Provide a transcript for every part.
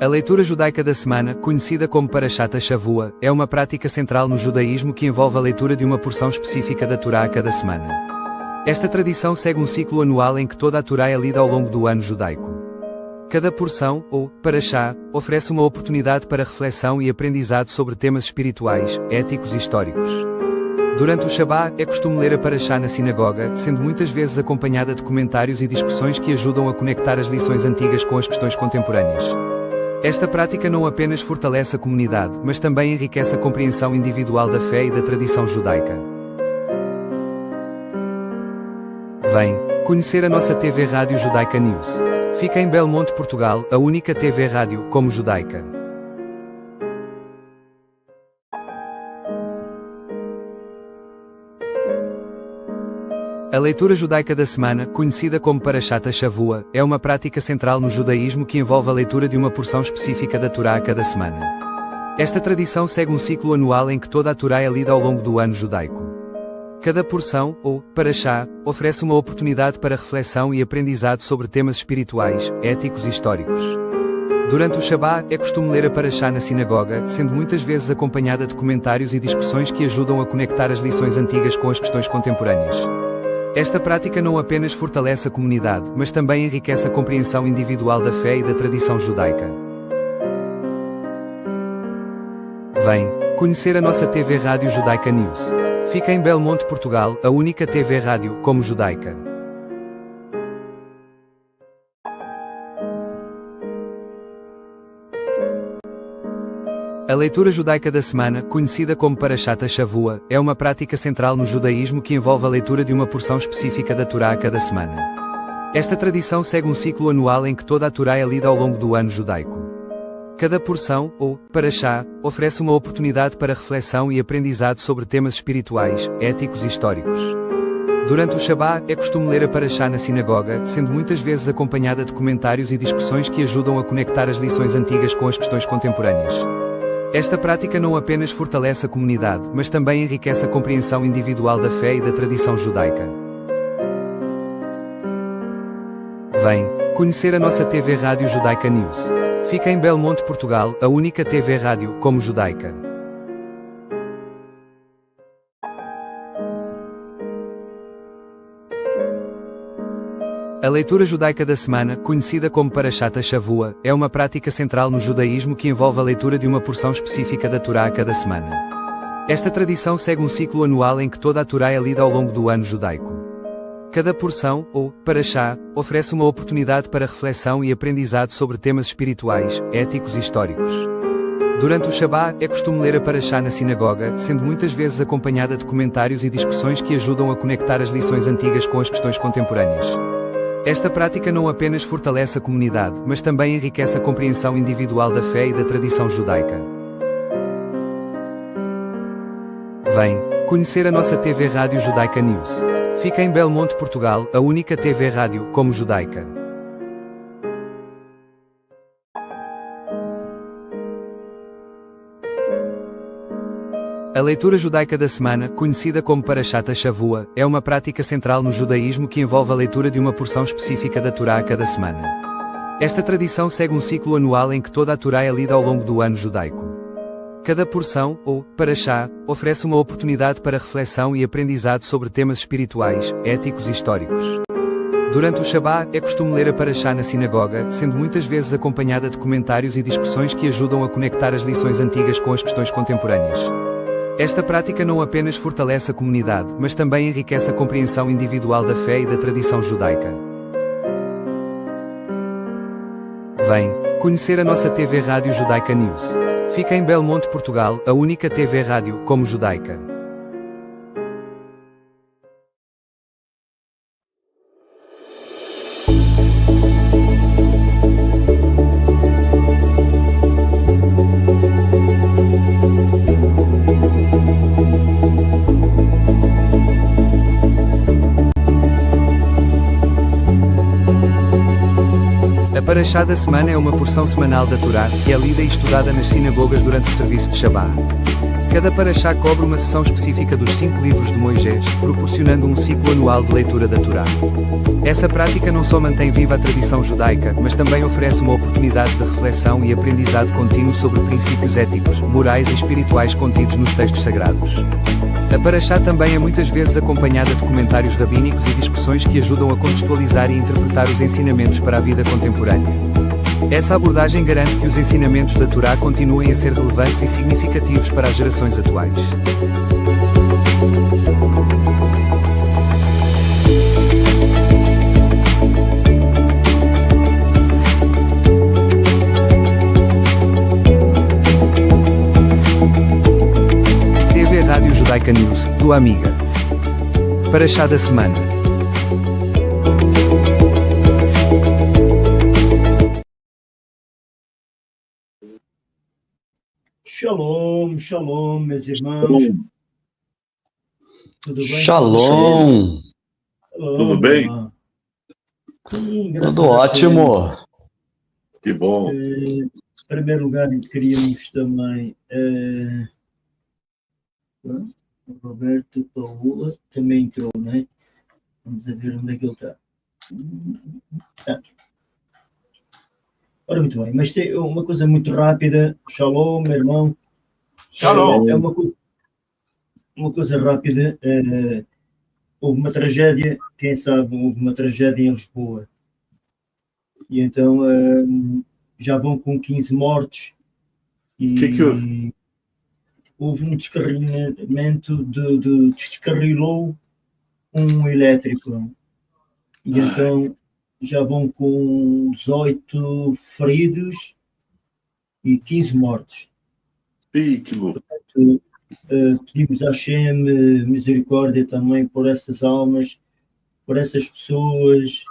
A leitura judaica da semana, conhecida como Parashat Shavua, é uma prática central no judaísmo que envolve a leitura de uma porção específica da Torá a cada semana. Esta tradição segue um ciclo anual em que toda a Torá é lida ao longo do ano judaico. Cada porção, ou Parashá, oferece uma oportunidade para reflexão e aprendizado sobre temas espirituais, éticos e históricos. Durante o Shabá, é costume ler a Parashá na sinagoga, sendo muitas vezes acompanhada de comentários e discussões que ajudam a conectar as lições antigas com as questões contemporâneas. Esta prática não apenas fortalece a comunidade, mas também enriquece a compreensão individual da fé e da tradição judaica. Vem conhecer a nossa TV Rádio Judaica News. Fica em Belmonte, Portugal, a única TV Rádio como judaica. A leitura judaica da semana, conhecida como Parashat Shavua, é uma prática central no judaísmo que envolve a leitura de uma porção específica da Torá a cada semana. Esta tradição segue um ciclo anual em que toda a Torá é lida ao longo do ano judaico. Cada porção, ou Parashá, oferece uma oportunidade para reflexão e aprendizado sobre temas espirituais, éticos e históricos. Durante o Shabá, é costume ler a Parashá na sinagoga, sendo muitas vezes acompanhada de comentários e discussões que ajudam a conectar as lições antigas com as questões contemporâneas. Esta prática não apenas fortalece a comunidade, mas também enriquece a compreensão individual da fé e da tradição judaica. Vem conhecer a nossa TV Rádio Judaica News. Fica em Belmonte, Portugal, a única TV Rádio como judaica. A leitura judaica da semana, conhecida como Parashat Shavua, é uma prática central no judaísmo que envolve a leitura de uma porção específica da Torá a cada semana. Esta tradição segue um ciclo anual em que toda a Torá é lida ao longo do ano judaico. Cada porção, ou Parashá, oferece uma oportunidade para reflexão e aprendizado sobre temas espirituais, éticos e históricos. Durante o Shabá, é costume ler a Parashá na sinagoga, sendo muitas vezes acompanhada de comentários e discussões que ajudam a conectar as lições antigas com as questões contemporâneas. Esta prática não apenas fortalece a comunidade, mas também enriquece a compreensão individual da fé e da tradição judaica. Vem conhecer a nossa TV Rádio Judaica News. Fica em Belmonte, Portugal, a única TV Rádio como judaica. A leitura judaica da semana, conhecida como Parashat Shavua, é uma prática central no judaísmo que envolve a leitura de uma porção específica da Torá a cada semana. Esta tradição segue um ciclo anual em que toda a Torá é lida ao longo do ano judaico. Cada porção, ou Parashá, oferece uma oportunidade para reflexão e aprendizado sobre temas espirituais, éticos e históricos. Durante o Shabá, é costume ler a Parashá na sinagoga, sendo muitas vezes acompanhada de comentários e discussões que ajudam a conectar as lições antigas com as questões contemporâneas. Esta prática não apenas fortalece a comunidade, mas também enriquece a compreensão individual da fé e da tradição judaica. Vem conhecer a nossa TV Rádio Judaica News. Fica em Belmonte, Portugal, a única TV Rádio como judaica. A leitura judaica da semana, conhecida como Parashat Shavua, é uma prática central no judaísmo que envolve a leitura de uma porção específica da Torá a cada semana. Esta tradição segue um ciclo anual em que toda a Torá é lida ao longo do ano judaico. Cada porção, ou Parashá, oferece uma oportunidade para reflexão e aprendizado sobre temas espirituais, éticos e históricos. Durante o Shabá, é costume ler a Parashá na sinagoga, sendo muitas vezes acompanhada de comentários e discussões que ajudam a conectar as lições antigas com as questões contemporâneas. Esta prática não apenas fortalece a comunidade, mas também enriquece a compreensão individual da fé e da tradição judaica. Vem conhecer a nossa TV Rádio Judaica News. Fica em Belmonte, Portugal, a única TV Rádio como judaica. A Parashá da semana é uma porção semanal da Torá, que é lida e estudada nas sinagogas durante o serviço de Shabá. Cada paraxá cobre uma sessão específica dos 5 livros de Moisés, proporcionando um ciclo anual de leitura da Torá. Essa prática não só mantém viva a tradição judaica, mas também oferece uma oportunidade de reflexão e aprendizado contínuo sobre princípios éticos, morais e espirituais contidos nos textos sagrados. A paraxá também é muitas vezes acompanhada de comentários rabínicos e discussões que ajudam a contextualizar e interpretar os ensinamentos para a vida contemporânea. Essa abordagem garante que os ensinamentos da Torá continuem a ser relevantes e significativos para as gerações atuais. TV Rádio Judaica News, tua amiga. Paraxá da semana. Shalom, shalom, meus irmãos. Tudo bem? Shalom. Tudo bem? Sim, Tudo ótimo. Que bom. Em primeiro lugar, queríamos também o Roberto Paula também entrou, né? Vamos ver onde é que ele está. Ora, muito bem, mas tem uma coisa muito rápida. Shalom, meu irmão. Shalom. É uma coisa rápida. Houve uma tragédia, quem sabe, houve uma tragédia em Lisboa. E então já vão com 15 mortos. E Que houve? Houve um descarrilamento descarrilou um elétrico. E então já vão com 18 feridos e 15 mortos. Ih, que louco. Portanto, pedimos a Hashem misericórdia também por essas almas, por essas pessoas,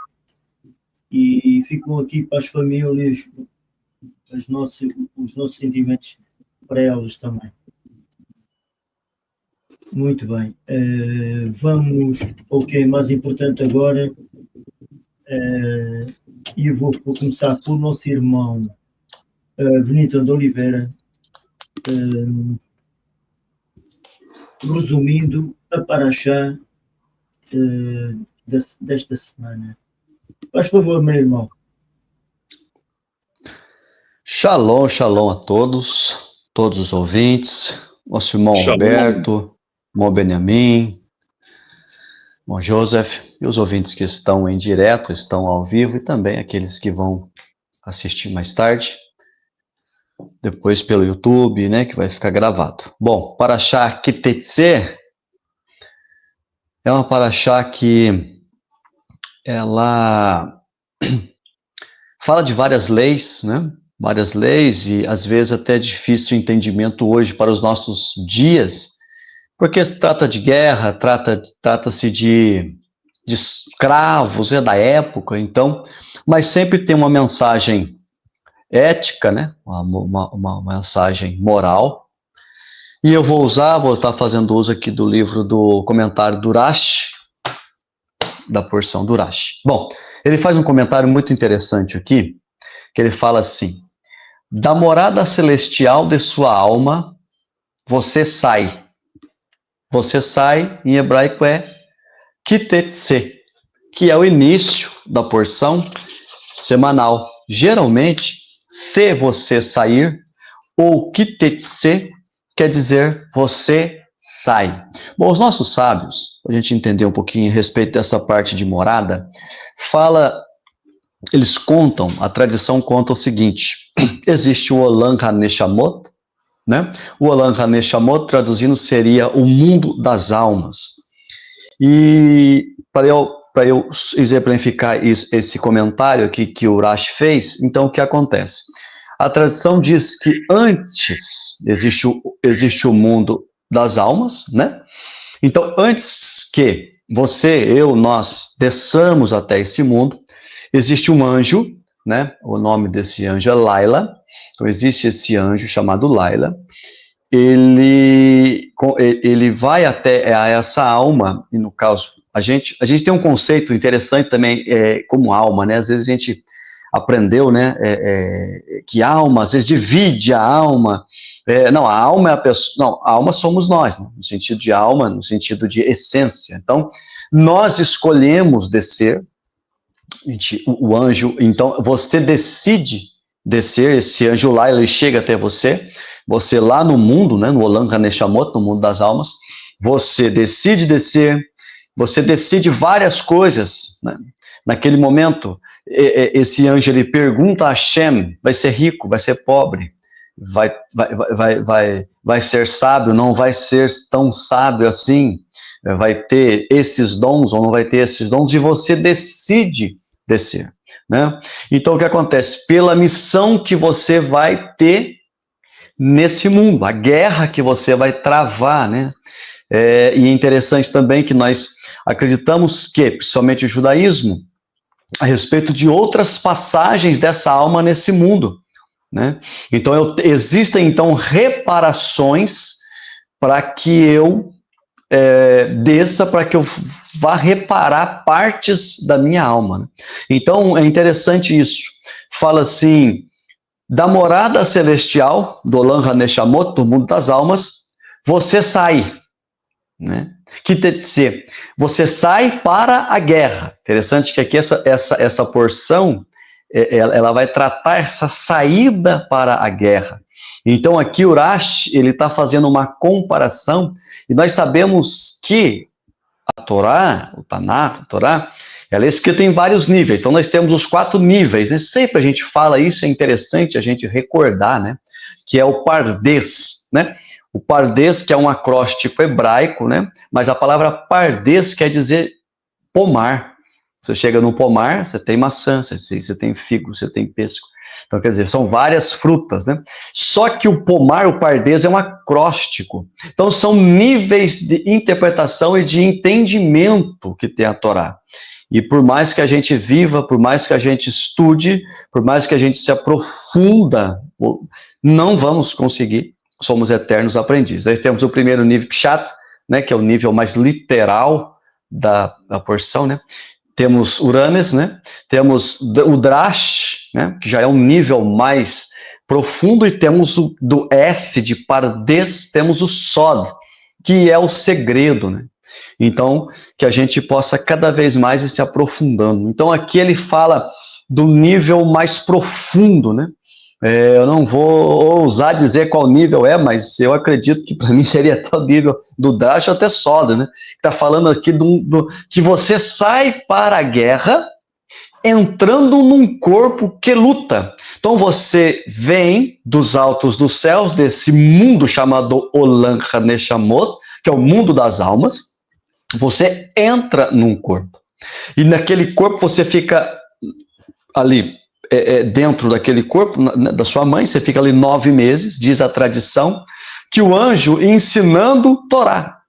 e ficam aqui para as famílias os nossos sentimentos para elas também. Muito bem. Vamos ao que é mais importante agora. E eu vou começar pelo nosso irmão Benito de Oliveira, resumindo a paraxá desta semana. Faz favor, meu irmão. Shalom, shalom a todos os ouvintes, nosso irmão Shalom. Roberto, irmão Benjamin, irmão Joseph, e os ouvintes que estão em direto, estão ao vivo, e também aqueles que vão assistir mais tarde, depois pelo YouTube, né, que vai ficar gravado. Bom, paraxá Kitetse é uma paraxá que ela fala de várias leis, né? Várias leis, e às vezes até difícil entendimento hoje para os nossos dias, porque se trata de guerra, trata-se de escravos, da época, então, mas sempre tem uma mensagem ética, né? Uma mensagem moral. E eu vou estar fazendo uso aqui do livro do comentário do Rashi, da porção do Rashi. Bom, ele faz um comentário muito interessante aqui, que ele fala assim: da morada celestial de sua alma, você sai. Você sai, em hebraico é kitetse, que é o início da porção semanal. Geralmente, se você sair, ou kitetse, quer dizer você sai. Bom, os nossos sábios, para a gente entender um pouquinho a respeito dessa parte de morada, eles contam, a tradição conta o seguinte: existe o Olam HaNeshamot, né? O Olam HaNeshamot, traduzindo, seria o mundo das almas. E para eu exemplificar esse comentário aqui que o Rashi fez, então o que acontece? A tradição diz que antes existe o mundo das almas, né? Então, antes que você, eu, nós desçamos até esse mundo, existe um anjo, né? O nome desse anjo é Laila. Então, existe esse anjo chamado Laila. Ele vai até essa alma, e no caso, a gente tem um conceito interessante também, como alma, né? Às vezes a gente aprendeu, né, que alma, às vezes divide a alma Não, a alma é a pessoa. Não, a alma somos nós, né? No sentido de alma, no sentido de essência. Então, nós escolhemos descer. O anjo, então, você decide descer, esse anjo lá, ele chega até você lá no mundo, né, no Olam Haneshamot, no mundo das almas, você decide descer, você decide várias coisas, né? Naquele momento, esse anjo, ele pergunta a Hashem, vai ser rico, vai ser pobre, vai ser sábio, não vai ser tão sábio assim, vai ter esses dons ou não vai ter esses dons, e você decide descer, né? Então, o que acontece? Pela missão que você vai ter nesse mundo, a guerra que você vai travar, né? E é interessante também que nós acreditamos que, principalmente o judaísmo, a respeito de outras passagens dessa alma nesse mundo, né? Então, existem, então, reparações para que eu desça, para que eu vá reparar partes da minha alma, né? Então, é interessante isso. Fala assim, da morada celestial, do Olam Haneshamot, do mundo das almas, você sai, né? Que dizer, você sai para a guerra. Interessante que aqui essa porção, ela vai tratar essa saída para a guerra. Então aqui o Rashi, ele está fazendo uma comparação, e nós sabemos que a Torá, o Tanakh, a Torá, ela é escrita em vários níveis. Então nós temos os 4 níveis, né? Sempre a gente fala isso, é interessante a gente recordar, né? Que é o Pardes, né? O Pardes, que é um acróstico hebraico, né? Mas a palavra Pardes quer dizer pomar. Você chega no pomar, você tem maçã, você tem figo, você tem pêssego. Então, quer dizer, são várias frutas, né? Só que o pomar, o Pardes, é um acróstico. Então, são níveis de interpretação e de entendimento que tem a Torá. E por mais que a gente viva, por mais que a gente estude, por mais que a gente se aprofunda, não vamos conseguir. Somos eternos aprendizes. Aí temos o primeiro nível Pshat, né, que é o nível mais literal da porção, né? Temos o Rames, né? Temos o Drash, né? Que já é um nível mais profundo, e temos do S de Pardes, temos o Sod, que é o segredo, né? Então, que a gente possa cada vez mais ir se aprofundando. Então, aqui ele fala do nível mais profundo, né? Eu não vou ousar dizer qual nível é, mas eu acredito que para mim seria até o nível do Drash ou até Soda, né? Está falando aqui que você sai para a guerra entrando num corpo que luta. Então você vem dos altos dos céus, desse mundo chamado Olam Haneshamot, que é o mundo das almas, você entra num corpo. E naquele corpo você fica ali, dentro daquele corpo, da sua mãe, você fica ali 9 meses, diz a tradição, que o anjo ensinando Torá.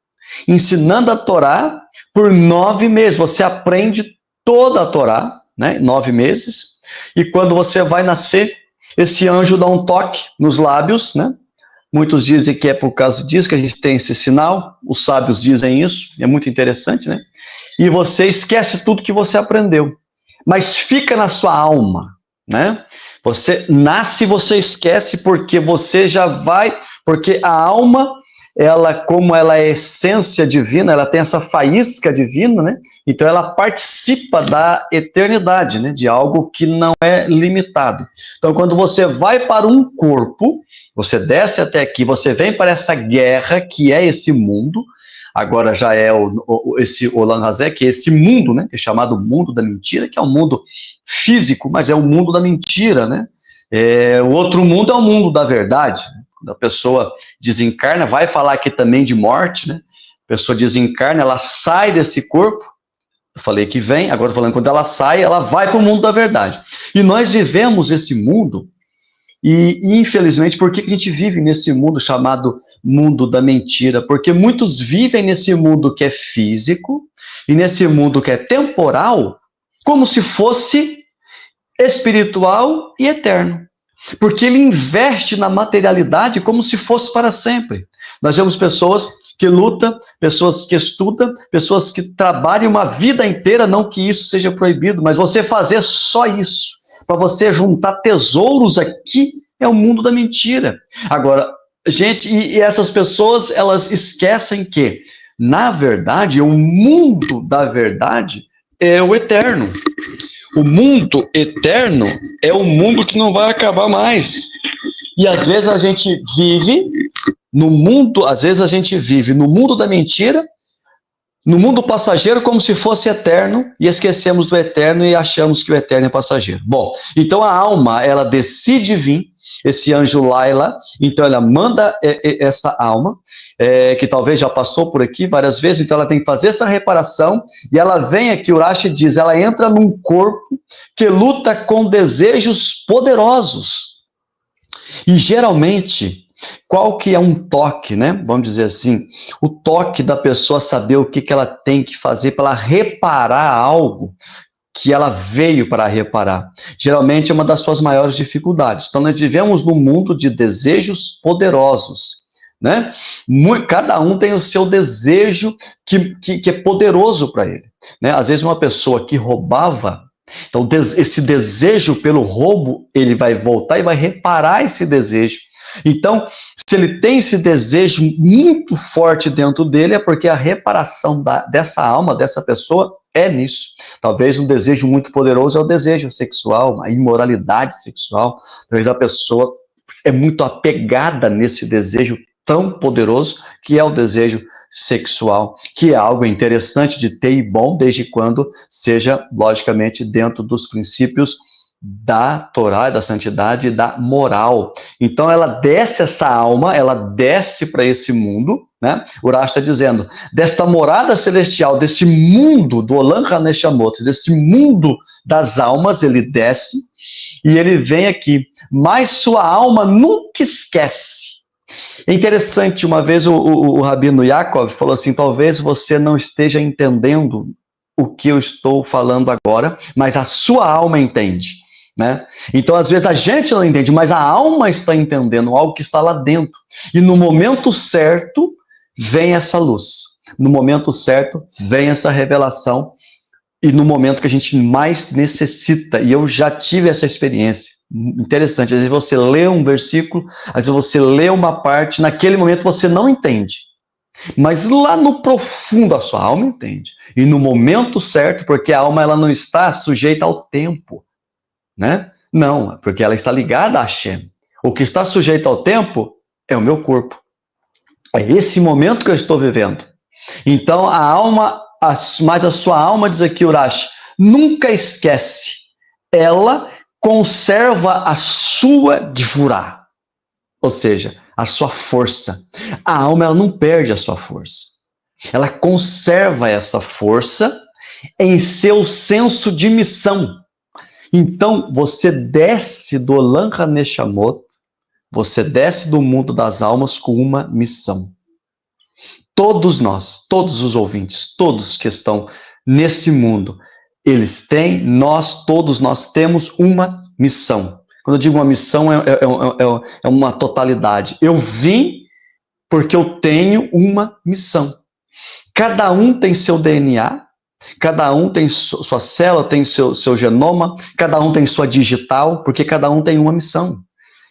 Ensinando a Torá por 9 meses. Você aprende toda a Torá, né, 9 meses, e quando você vai nascer, esse anjo dá um toque nos lábios, né? Muitos dizem que é por causa disso que a gente tem esse sinal, os sábios dizem isso, é muito interessante, né? E você esquece tudo que você aprendeu, mas fica na sua alma, né? Você nasce e você esquece, porque você já vai, porque a alma, ela, como ela é essência divina, ela tem essa faísca divina, né? Então ela participa da eternidade, né? De algo que não é limitado. Então quando você vai para um corpo, você desce até aqui, você vem para essa guerra que é esse mundo. Agora já é esse Olam Hazé, que é esse mundo, né? Que é chamado mundo da mentira, que é um mundo físico, mas é o mundo da mentira, né? O outro mundo é o mundo da verdade. Quando a pessoa desencarna, vai falar aqui também de morte, né? A pessoa desencarna, ela sai desse corpo. Eu falei que vem, agora estou falando quando ela sai, ela vai para o mundo da verdade. E nós vivemos esse mundo. E, infelizmente, por que a gente vive nesse mundo chamado mundo da mentira? Porque muitos vivem nesse mundo que é físico e nesse mundo que é temporal, como se fosse espiritual e eterno. Porque ele investe na materialidade como se fosse para sempre. Nós vemos pessoas que lutam, pessoas que estudam, pessoas que trabalham uma vida inteira, não que isso seja proibido, mas você fazer só isso, para você juntar tesouros aqui, é o mundo da mentira. Agora, Gente, e essas pessoas, elas esquecem que, na verdade, o mundo da verdade é o eterno. O mundo eterno é o mundo que não vai acabar mais. E às vezes a gente vive no mundo, às vezes a gente vive no mundo da mentira, no mundo passageiro, como se fosse eterno, e esquecemos do eterno e achamos que o eterno é passageiro. Bom, então a alma, ela decide vir, esse anjo Laila, então ela manda essa alma, que talvez já passou por aqui várias vezes, então ela tem que fazer essa reparação, e ela vem aqui, Urashi diz, ela entra num corpo que luta com desejos poderosos. E geralmente, qual que é um toque, né? Vamos dizer assim, o toque da pessoa saber o que ela tem que fazer para ela reparar algo que ela veio para reparar. Geralmente é uma das suas maiores dificuldades. Então nós vivemos num mundo de desejos poderosos, né? Cada um tem o seu desejo que é poderoso para ele, né? Às vezes uma pessoa que roubava, então esse desejo pelo roubo, ele vai voltar e vai reparar esse desejo. Então, se ele tem esse desejo muito forte dentro dele, é porque a reparação dessa alma, dessa pessoa, é nisso. Talvez um desejo muito poderoso é o desejo sexual, a imoralidade sexual. Talvez a pessoa é muito apegada nesse desejo tão poderoso que é o desejo sexual, que é algo interessante de ter e bom, desde quando seja, logicamente, dentro dos princípios da Torá, da santidade e da moral. Então ela desce essa alma, ela desce para esse mundo, né? Urash está dizendo, desta morada celestial, desse mundo do Olam Haneshamot, desse mundo das almas, ele desce e ele vem aqui, mas sua alma nunca esquece. É interessante, uma vez o Rabino Yaakov falou assim, talvez você não esteja entendendo o que eu estou falando agora, mas a sua alma entende. Né? Então, às vezes a gente não entende, mas a alma está entendendo algo que está lá dentro. E no momento certo, vem essa luz. No momento certo, vem essa revelação. E no momento que a gente mais necessita. E eu já tive essa experiência. Interessante. Às vezes você lê um versículo, às vezes você lê uma parte, naquele momento você não entende. Mas lá no profundo a sua alma entende. E no momento certo, porque a alma ela não está sujeita ao tempo. Né? Não, porque ela está ligada a Hashem. O que está sujeito ao tempo é o meu corpo. É esse momento que eu estou vivendo. Então a alma, mas a sua alma, diz aqui Urash, nunca esquece. Ela conserva a sua gvurá, ou seja, a sua força. A alma ela não perde a sua força. Ela conserva essa força em seu senso de missão. Então, você desce do Olam Haneshamot, você desce do mundo das almas com uma missão. Todos nós, todos os ouvintes, todos que estão nesse mundo, eles têm, todos nós temos uma missão. Quando eu digo uma missão, é uma totalidade. Eu vim porque eu tenho uma missão. Cada um tem seu DNA, cada um tem sua célula, tem seu genoma, cada um tem sua digital, porque cada um tem uma missão.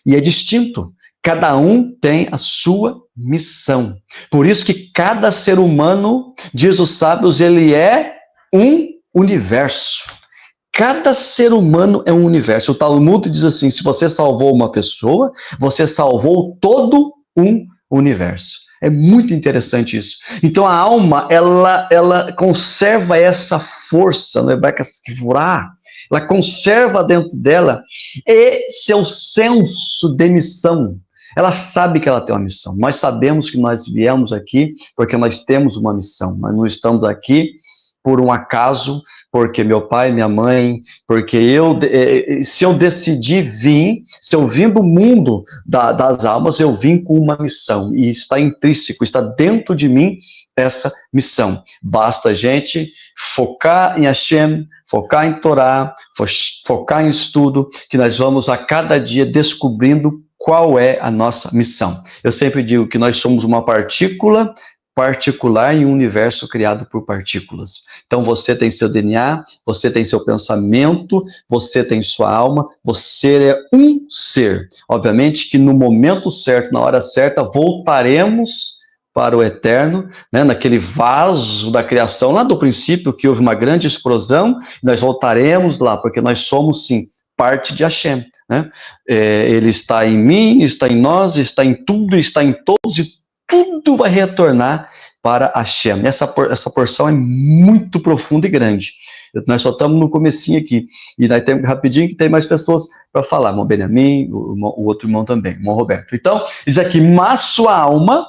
E é distinto. Cada um tem a sua missão. Por isso que cada ser humano, diz os sábios, ele é um universo. Cada ser humano é um universo. O Talmud diz assim, se você salvou uma pessoa, você salvou todo um universo. É muito interessante isso. Então a alma, ela conserva essa força, no hebraico, ela conserva dentro dela seu senso de missão. Ela sabe que ela tem uma missão. Nós sabemos que nós viemos aqui porque nós temos uma missão. Nós não estamos aqui por um acaso, porque meu pai, minha mãe, porque se eu decidir vir, se eu vim do mundo das almas, eu vim com uma missão, e está intrínseco, está dentro de mim essa missão. Basta a gente focar em Hashem, focar em Torá, focar em estudo, que nós vamos a cada dia descobrindo qual é a nossa missão. Eu sempre digo que nós somos uma partícula particular em um universo criado por partículas. Então você tem seu DNA, você tem seu pensamento, você tem sua alma, você é um ser. Obviamente que no momento certo, na hora certa, voltaremos para o eterno, né, naquele vaso da criação, lá do princípio, que houve uma grande explosão, nós voltaremos lá, porque nós somos, sim, parte de Hashem, né? Ele está em mim, está em nós, está em tudo, está em todos, e tudo vai retornar para Hashem. Essa porção é muito profunda e grande. Nós só estamos no comecinho aqui, e nós temos rapidinho que tem mais pessoas para falar, irmão Benjamin, o outro irmão também, irmão Roberto. Então, diz aqui, mas sua alma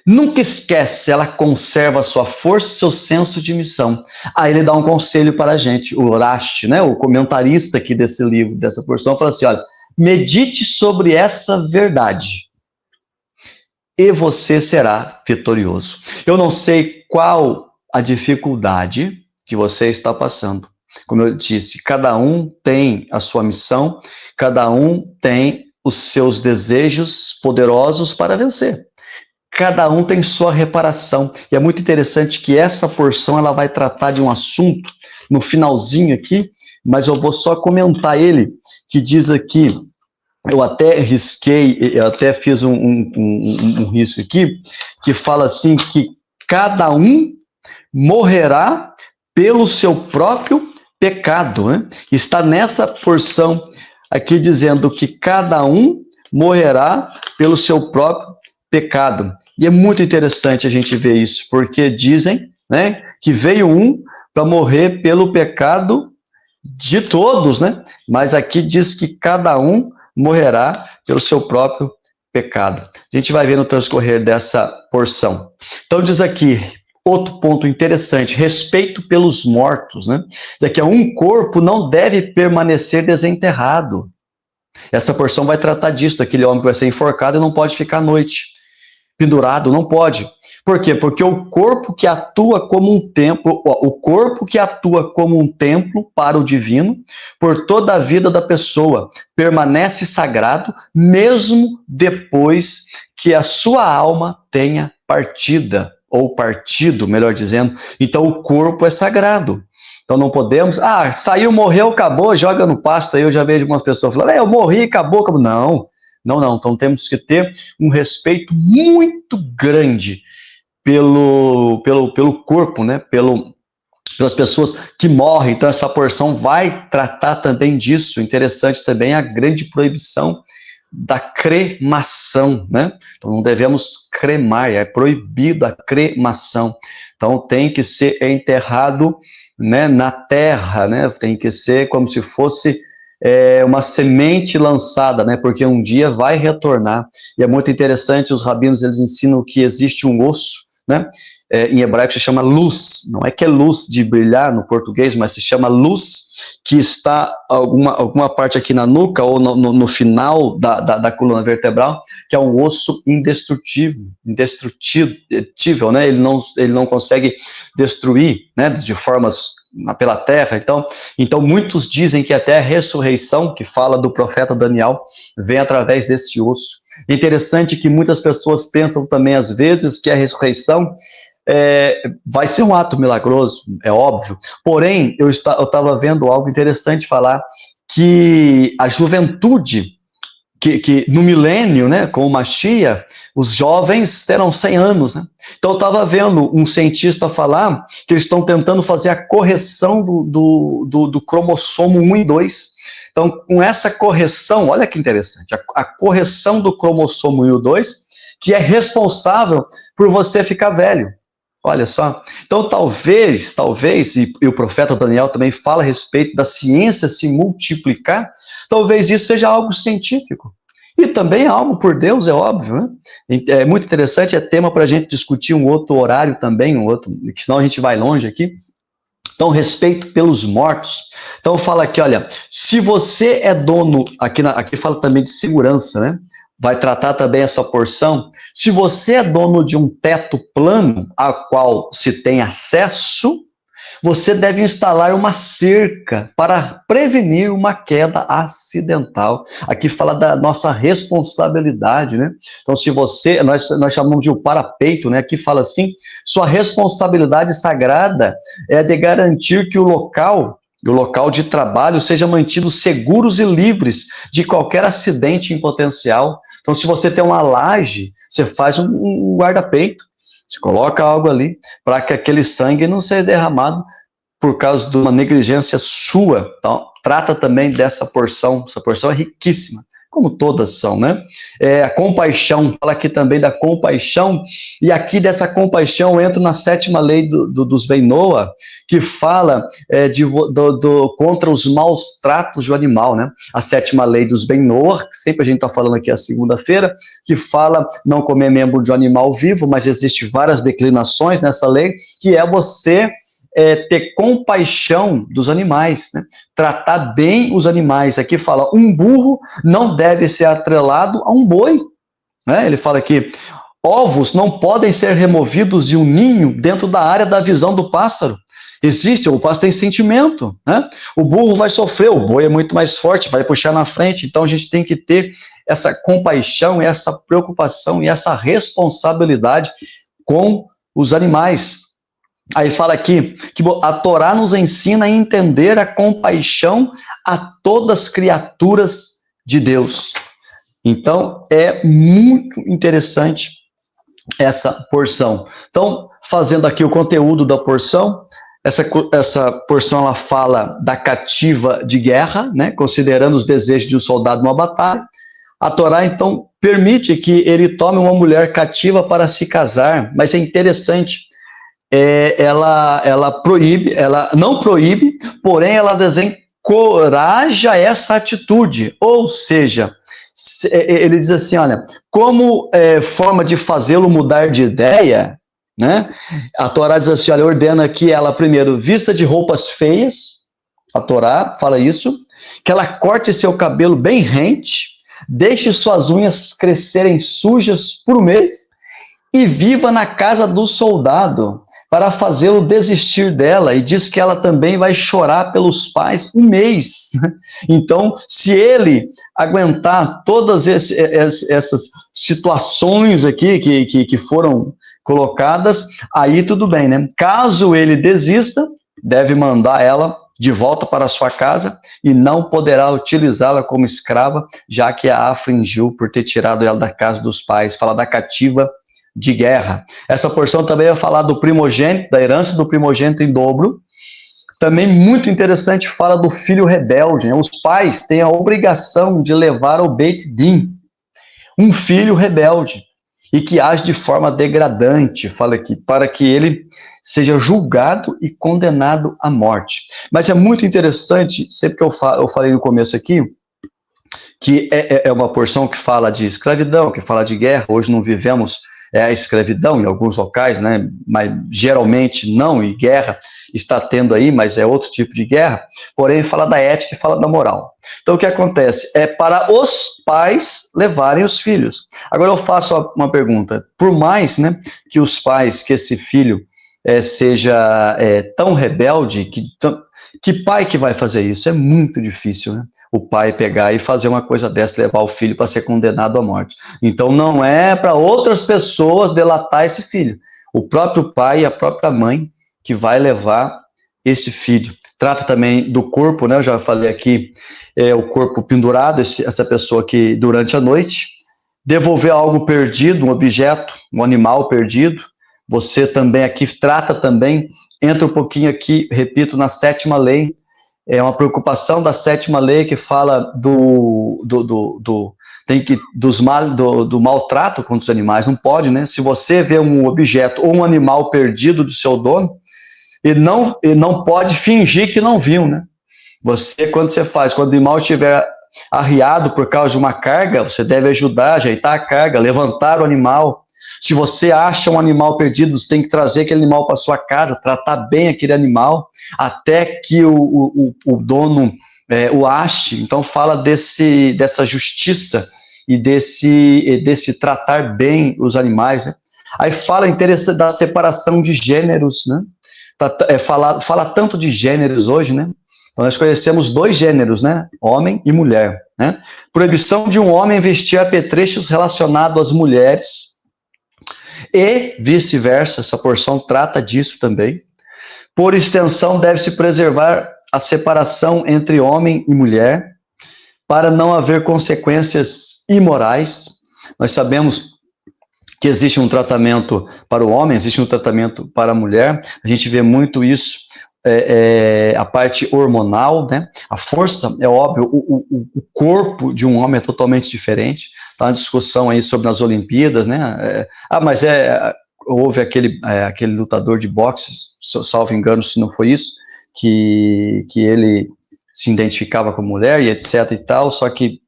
nunca esquece, ela conserva a sua força e seu senso de missão. Aí ele dá um conselho para a gente, o Rashi, né, o comentarista aqui desse livro, dessa porção, fala assim, olha, medite sobre essa verdade e você será vitorioso. Eu não sei qual a dificuldade que você está passando. Como eu disse, cada um tem a sua missão, cada um tem os seus desejos poderosos para vencer. Cada um tem sua reparação. E é muito interessante que essa porção ela vai tratar de um assunto no finalzinho aqui, mas eu vou só comentar ele, que diz aqui, eu até risquei, eu até fiz um risco aqui, que fala assim, que cada um morrerá pelo seu próprio pecado, né? Está nessa porção aqui dizendo que cada um morrerá pelo seu próprio pecado. E é muito interessante a gente ver isso, porque dizem, né, que veio um para morrer pelo pecado de todos, né? Mas aqui diz que cada um morrerá pelo seu próprio pecado. A gente vai ver no transcorrer dessa porção. Então diz aqui, outro ponto interessante, respeito pelos mortos, né? Diz aqui, um corpo não deve permanecer desenterrado. Essa porção vai tratar disso, aquele homem que vai ser enforcado e não pode ficar à noite pendurado, não pode. Por quê? Porque o corpo que atua como um templo, o corpo que atua como um templo para o divino, por toda a vida da pessoa, permanece sagrado, mesmo depois que a sua alma tenha partida, ou partido, melhor dizendo. Então o corpo é sagrado. Então não podemos, saiu, morreu, acabou, joga no pasto. Aí eu já vejo algumas pessoas falando, eu morri, acabou, acabou. Não. Então temos que ter um respeito muito grande pelo corpo, né? Pelas pessoas que morrem. Então essa porção vai tratar também disso. Interessante também a grande proibição da cremação, né? Então não devemos cremar, é proibido a cremação. Então tem que ser enterrado, né, na terra, né? Tem que ser como se fosse uma semente lançada, né? Porque um dia vai retornar. E é muito interessante, os rabinos eles ensinam que existe um osso, né? Em hebraico se chama luz, não é que é luz de brilhar no português, mas se chama luz, que está alguma parte aqui na nuca ou no final da coluna vertebral, que é um osso indestrutível, né? Ele não consegue destruir, né? De formas pela terra. Então muitos dizem que até a ressurreição, que fala do profeta Daniel, vem através desse osso. É interessante que muitas pessoas pensam também às vezes que a ressurreição vai ser um ato milagroso, é óbvio. Porém, eu estava vendo algo interessante falar, que a juventude, que no milênio, né, com o Mashiach, os jovens terão 100 anos, né? Então eu estava vendo um cientista falar que eles estão tentando fazer a correção do cromossomo 1 e 2. Então, com essa correção, olha que interessante, a correção do cromossomo 1 e 2, que é responsável por você ficar velho. Olha só. Então, talvez, e o profeta Daniel também fala a respeito da ciência se multiplicar, talvez isso seja algo científico. E também algo por Deus, é óbvio, né? É muito interessante, é tema para a gente discutir um outro horário também, que senão a gente vai longe aqui. Então, respeito pelos mortos. Então, fala aqui, olha, se você é dono, aqui fala também de segurança, né? Vai tratar também essa porção. Se você é dono de um teto plano, a qual se tem acesso, você deve instalar uma cerca para prevenir uma queda acidental. Aqui fala da nossa responsabilidade, né? Então, se você, nós chamamos de o parapeito, né? Aqui fala assim, sua responsabilidade sagrada é de garantir que o local de trabalho seja mantido seguros e livres de qualquer acidente em potencial. Então, se você tem uma laje, você faz um guarda-peito, você coloca algo ali para que aquele sangue não seja derramado por causa de uma negligência sua. Então, trata também dessa porção. Essa porção é riquíssima, como todas são, né? A compaixão, fala aqui também da compaixão, e aqui dessa compaixão entra na 7ª lei dos Ben Noa, que fala contra os maus tratos do animal, né? A 7ª lei dos Ben Noa, que sempre a gente está falando aqui a segunda-feira, que fala não comer membro de um animal vivo, mas existem várias declinações nessa lei, que é você ter compaixão dos animais, né? Tratar bem os animais. Aqui fala, um burro não deve ser atrelado a um boi, né? Ele fala que ovos não podem ser removidos de um ninho dentro da área da visão do pássaro. O pássaro tem sentimento, né? O burro vai sofrer, o boi é muito mais forte, vai puxar na frente, então a gente tem que ter essa compaixão, essa preocupação e essa responsabilidade com os animais. Aí fala aqui que a Torá nos ensina a entender a compaixão a todas as criaturas de Deus. Então, é muito interessante essa porção. Então, fazendo aqui o conteúdo da porção, essa porção ela fala da cativa de guerra, né, considerando os desejos de um soldado numa batalha. A Torá, então, permite que ele tome uma mulher cativa para se casar, mas é interessante, ela não proíbe, porém ela desencoraja essa atitude, ou seja, ele diz assim, olha, como forma de fazê-lo mudar de ideia, né? A Torá diz assim, olha, ordena que ela primeiro vista de roupas feias, a Torá fala isso, que ela corte seu cabelo bem rente, deixe suas unhas crescerem sujas por um mês e viva na casa do soldado para fazê-lo desistir dela, e diz que ela também vai chorar pelos pais um mês. Então, se ele aguentar todas essas situações aqui que foram colocadas, aí tudo bem, né? Caso ele desista, deve mandar ela de volta para sua casa e não poderá utilizá-la como escrava, já que a afligiu por ter tirado ela da casa dos pais. Fala da cativa de guerra. Essa porção também vai falar do primogênito, da herança do primogênito em dobro. Também muito interessante, fala do filho rebelde, né? Os pais têm a obrigação de levar ao Beit Din um filho rebelde e que age de forma degradante, fala aqui, para que ele seja julgado e condenado à morte. Mas é muito interessante, sempre que eu falei no começo aqui, que é uma porção que fala de escravidão, que fala de guerra. Hoje não vivemos a escravidão em alguns locais, né? Mas geralmente não, e guerra está tendo aí, mas é outro tipo de guerra. Porém, fala da ética e fala da moral. Então, o que acontece? É para os pais levarem os filhos. Agora, eu faço uma pergunta. Por mais, né, que os pais, que esse filho seja tão rebelde, que pai que vai fazer isso? É muito difícil, né? O pai pegar e fazer uma coisa dessa, levar o filho para ser condenado à morte. Então, não é para outras pessoas delatar esse filho. O próprio pai e a própria mãe que vai levar esse filho. Trata também do corpo, né? Eu já falei aqui, o corpo pendurado, essa pessoa que durante a noite devolver algo perdido, um objeto, um animal perdido. Você também aqui trata também, entra um pouquinho aqui, repito, na 7ª lei, é uma preocupação da 7ª lei que fala do maltrato contra os animais. Não pode, né? Se você vê um objeto ou um animal perdido do seu dono, e não pode fingir que não viu, né? Quando o animal estiver arriado por causa de uma carga, você deve ajudar, ajeitar a carga, levantar o animal. Se você acha um animal perdido, você tem que trazer aquele animal para sua casa, tratar bem aquele animal, até que o dono o ache. Então fala dessa justiça e desse tratar bem os animais, né? Aí fala interessante da separação de gêneros, né? fala tanto de gêneros hoje, né? Então, nós conhecemos 2 gêneros, né? Homem e mulher, né? Proibição de um homem vestir apetrechos relacionados às mulheres e vice-versa, essa porção trata disso também. Por extensão, deve-se preservar a separação entre homem e mulher para não haver consequências imorais. Nós sabemos que existe um tratamento para o homem, existe um tratamento para a mulher. A gente vê muito isso, a parte hormonal, né? A força, é óbvio, o corpo de um homem é totalmente diferente. Está uma discussão aí sobre as Olimpíadas, né? Houve aquele lutador de boxe, salvo engano, se não foi isso, que ele se identificava como mulher e etc e tal, só que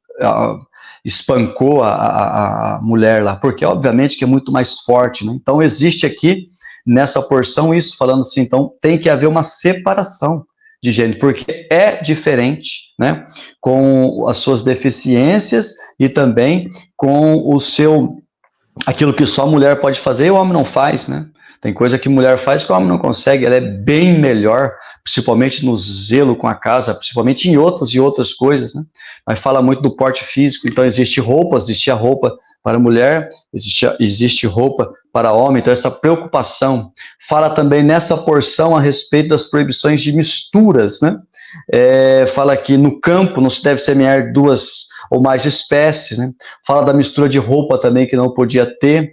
espancou a mulher lá, porque obviamente que é muito mais forte, né? Então existe aqui, nessa porção, isso, falando assim, então tem que haver uma separação de gênero, porque é diferente, né? Com as suas deficiências e também com aquilo que só a mulher pode fazer e o homem não faz, né? Tem coisa que mulher faz que o homem não consegue, ela é bem melhor, principalmente no zelo com a casa, principalmente em outras coisas, né? Mas fala muito do porte físico, então existia roupa para mulher, existe roupa para homem, então essa preocupação. Fala também nessa porção a respeito das proibições de misturas, né? Fala que no campo não se deve semear 2 ou mais espécies, né? Fala da mistura de roupa também que não podia ter.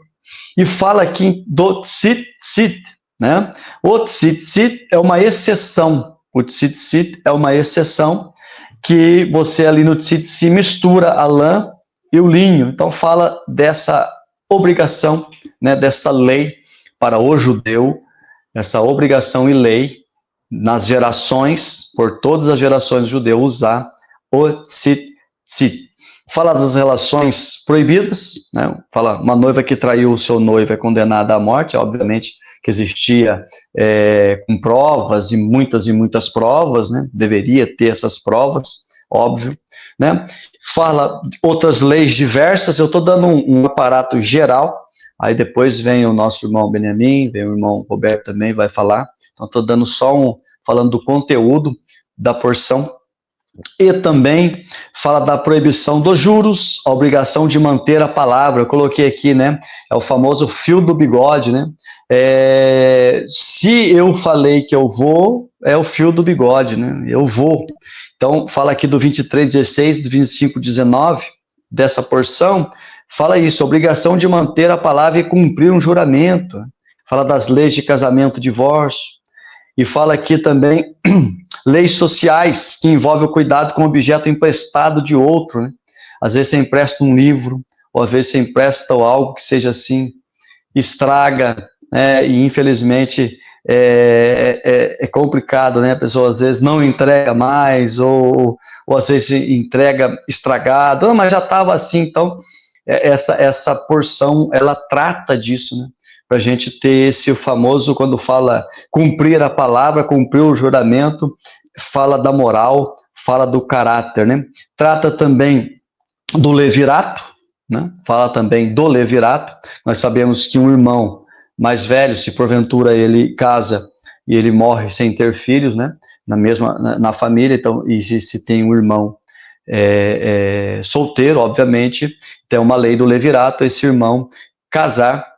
E fala aqui do tzitzit, né? O tzitzit é uma exceção. O tzitzit é uma exceção que você ali no tzitzit mistura a lã e o linho. Então fala dessa obrigação, né, dessa lei para o judeu, essa obrigação e lei nas gerações, por todas as gerações do judeu, usar o tzitzit. Fala das relações proibidas, né? Fala, uma noiva que traiu o seu noivo é condenada à morte, obviamente que existia com provas e muitas provas, né? Deveria ter essas provas, óbvio, né? Fala outras leis diversas, eu estou dando um aparato geral, aí depois vem o nosso irmão Benjamin, vem o irmão Roberto também, vai falar, então estou dando só falando do conteúdo da porção. E também fala da proibição dos juros, a obrigação de manter a palavra. Eu coloquei aqui, né? É o famoso fio do bigode, né? Se eu falei que eu vou, é o fio do bigode, né? Eu vou. Então, fala aqui do 23:16, do 25:19, dessa porção, fala isso, obrigação de manter a palavra e cumprir um juramento. Fala das leis de casamento e divórcio. E fala aqui também leis sociais, que envolvem o cuidado com o objeto emprestado de outro, né? Às vezes você empresta um livro, ou às vezes você empresta algo que seja assim, estraga, né? E infelizmente é complicado, né? A pessoa às vezes não entrega mais, ou às vezes entrega estragado, mas já estava assim, então essa porção, ela trata disso, né? Para a gente ter esse famoso, quando fala cumprir a palavra, cumprir o juramento, fala da moral, fala do caráter, né? Trata também do levirato, né? Fala também do levirato. Nós sabemos que um irmão mais velho, se porventura ele casa e ele morre sem ter filhos, né? Na família, então, e se tem um irmão solteiro, obviamente, tem uma lei do levirato, esse irmão casar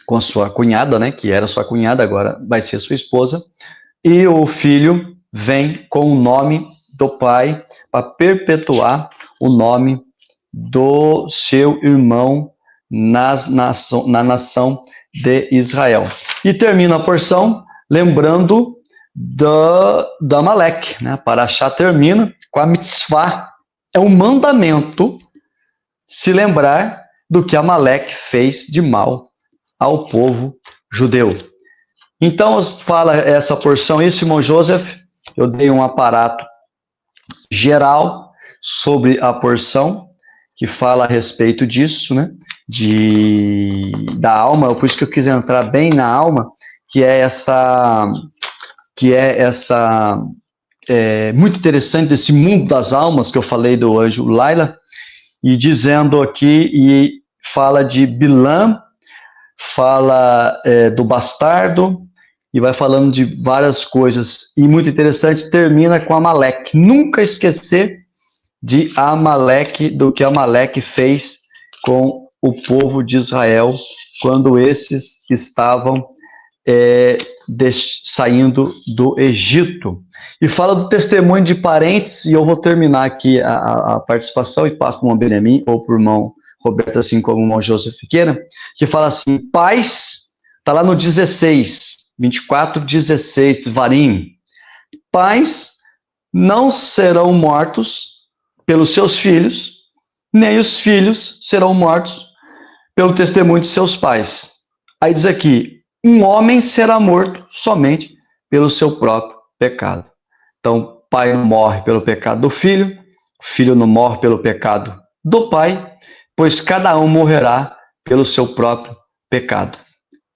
com a sua cunhada, né, que era sua cunhada, agora vai ser sua esposa, e o filho vem com o nome do pai para perpetuar o nome do seu irmão na nação de Israel. E termina a porção lembrando da Amaleque, né? Paraxá termina com a mitzvah, é um mandamento se lembrar do que Amaleque fez de mal ao povo judeu. Então, fala essa porção, isso, irmão Joseph, eu dei um aparato geral sobre a porção, que fala a respeito disso, né, da alma, por isso que eu quis entrar bem na alma, muito interessante desse mundo das almas, que eu falei do anjo Laila, e dizendo aqui, e fala de Bilã, fala do bastardo, e vai falando de várias coisas. E muito interessante, termina com Amaleque. Nunca esquecer de Amaleque, do que Amaleque fez com o povo de Israel quando esses estavam saindo do Egito. E fala do testemunho de parentes, e eu vou terminar aqui a participação e passo para o irmão Benjamin ou para o irmão Roberto, assim como o irmão Joseph Fiqueira, que fala assim, pais, está lá no 16, 24, 16, Varim, pais não serão mortos pelos seus filhos, nem os filhos serão mortos pelo testemunho de seus pais. Aí diz aqui, um homem será morto somente pelo seu próprio pecado. Então, pai não morre pelo pecado do filho, filho não morre pelo pecado do pai, pois cada um morrerá pelo seu próprio pecado.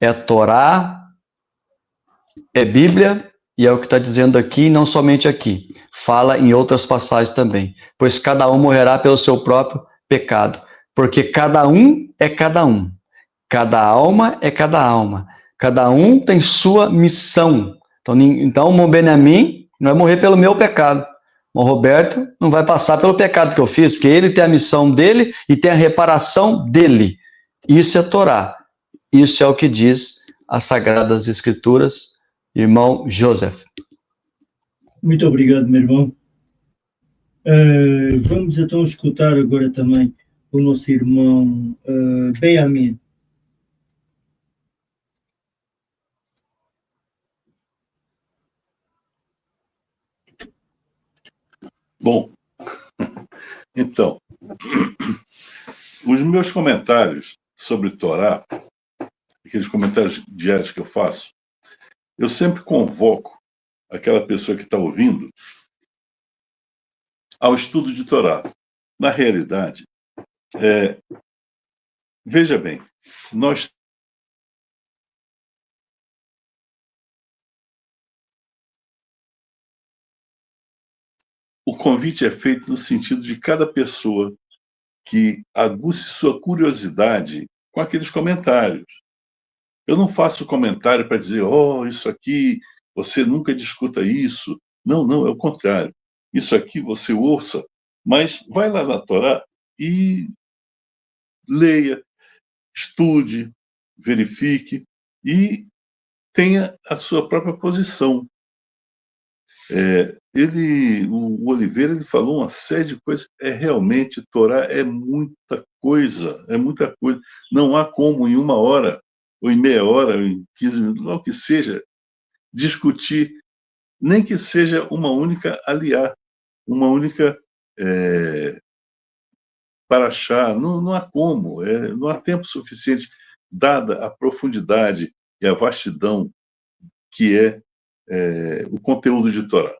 É Torá, é Bíblia, e é o que está dizendo aqui, não somente aqui. Fala em outras passagens também. Pois cada um morrerá pelo seu próprio pecado. Porque cada um é cada um. Cada alma é cada alma. Cada um tem sua missão. Então o Benjamin não vai morrer pelo meu pecado. O Roberto não vai passar pelo pecado que eu fiz, porque ele tem a missão dele e tem a reparação dele. Isso é Torá. Isso é o que diz as Sagradas Escrituras. Irmão Joseph. Muito obrigado, meu irmão. Vamos então escutar agora também o nosso irmão Benjamin. Bom, então, os meus comentários sobre Torá, aqueles comentários diários que eu faço, eu sempre convoco aquela pessoa que está ouvindo ao estudo de Torá. Na realidade, veja bem, o convite é feito no sentido de cada pessoa que aguce sua curiosidade com aqueles comentários. Eu não faço comentário para dizer, isso aqui, você nunca discuta isso. Não, é o contrário. Isso aqui você ouça, mas vai lá na Torá e leia, estude, verifique e tenha a sua própria posição. O Oliveira, ele falou uma série de coisas. Realmente, Torá é muita coisa, é muita coisa. Não há como, em 1 hora, ou em meia hora, ou em 15 minutos, ou o que seja, discutir, nem que seja uma única aliá, uma única paraxá. Não há como, não há tempo suficiente, dada a profundidade e a vastidão que o conteúdo de Torá.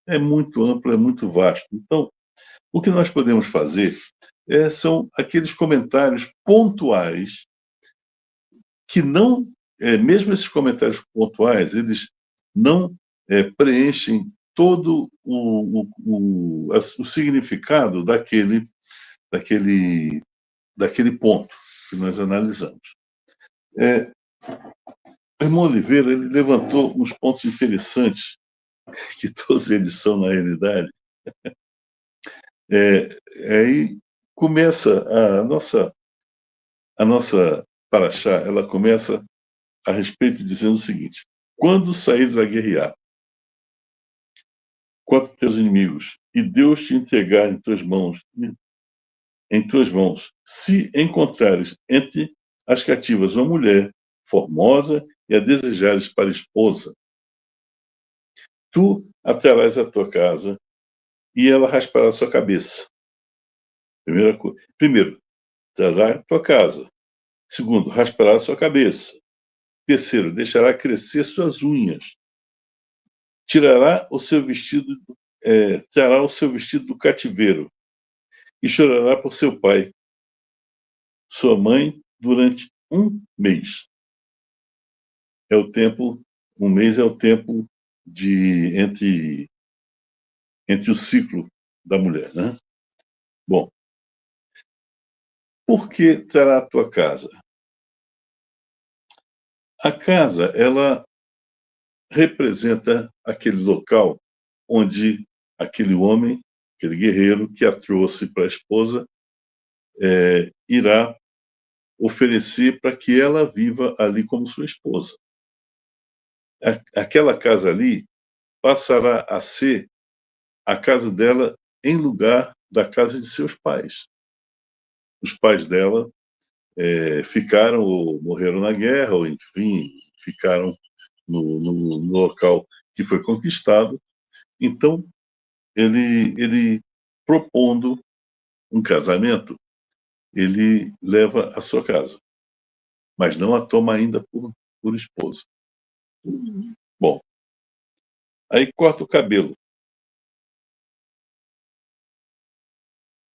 É muito amplo, é muito vasto. Então, o que nós podemos fazer são aqueles comentários pontuais que não, mesmo esses comentários pontuais, eles não preenchem todo o significado daquele ponto que nós analisamos. O irmão Oliveira, ele levantou uns pontos interessantes, que todos eles são, na realidade. Aí começa a nossa paraxá, ela começa a respeito dizendo o seguinte: quando saíres a guerrear contra teus inimigos e Deus te entregar em tuas mãos, se encontrares entre as cativas uma mulher formosa e a desejares para esposa, tu a trarás à tua casa e ela raspará a sua cabeça. Primeiro, trará a tua casa. Segundo, raspará a sua cabeça. Terceiro, deixará crescer suas unhas. Trará o seu vestido do cativeiro e chorará por seu pai, sua mãe, durante 1 mês. Um mês é o tempo entre o ciclo da mulher, né? Bom, por que trará a tua casa? A casa, ela representa aquele local onde aquele homem, aquele guerreiro que a trouxe para a esposa, irá oferecer para que ela viva ali como sua esposa. Aquela casa ali passará a ser a casa dela em lugar da casa de seus pais. Os pais dela ficaram ou morreram na guerra, ou enfim, ficaram no local que foi conquistado. Então, ele propondo um casamento, ele leva a sua casa, mas não a toma ainda por esposa. Bom, aí corta o cabelo,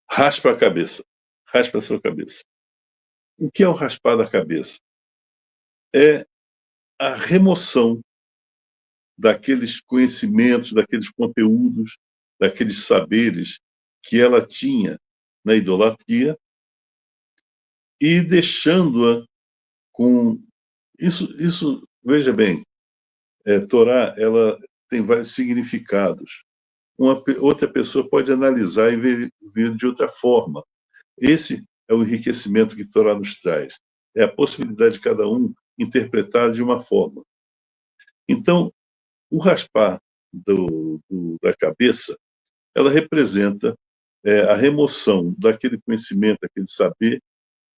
raspa a cabeça, raspa a sua cabeça. O que é o raspar da cabeça? É a remoção daqueles conhecimentos, daqueles conteúdos, daqueles saberes que ela tinha na idolatria e deixando-a com isso, veja bem, Torá, ela tem vários significados. Outra pessoa pode analisar e ver de outra forma. Esse é o enriquecimento que Torá nos traz. É a possibilidade de cada um interpretar de uma forma. Então, o raspar da cabeça, ela representa a remoção daquele conhecimento, aquele saber,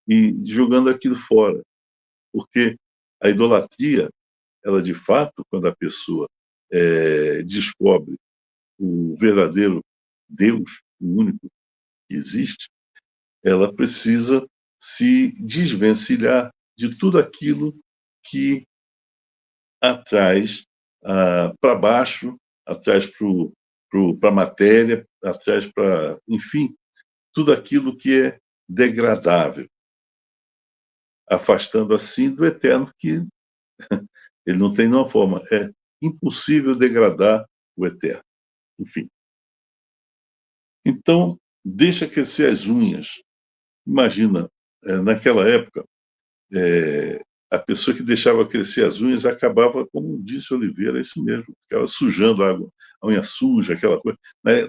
e jogando aquilo fora. Porque a idolatria, ela de fato, quando a pessoa descobre o verdadeiro Deus, o único que existe, ela precisa se desvencilhar de tudo aquilo que atrás para baixo, atrás para a matéria, atrás para, enfim, tudo aquilo que é degradável, afastando assim do eterno, que ele não tem nenhuma forma. É impossível degradar o eterno. Enfim. Então, deixa crescer as unhas. Imagina, naquela época, a pessoa que deixava crescer as unhas acabava, como disse Oliveira, é isso mesmo, ficava sujando a unha suja, aquela coisa.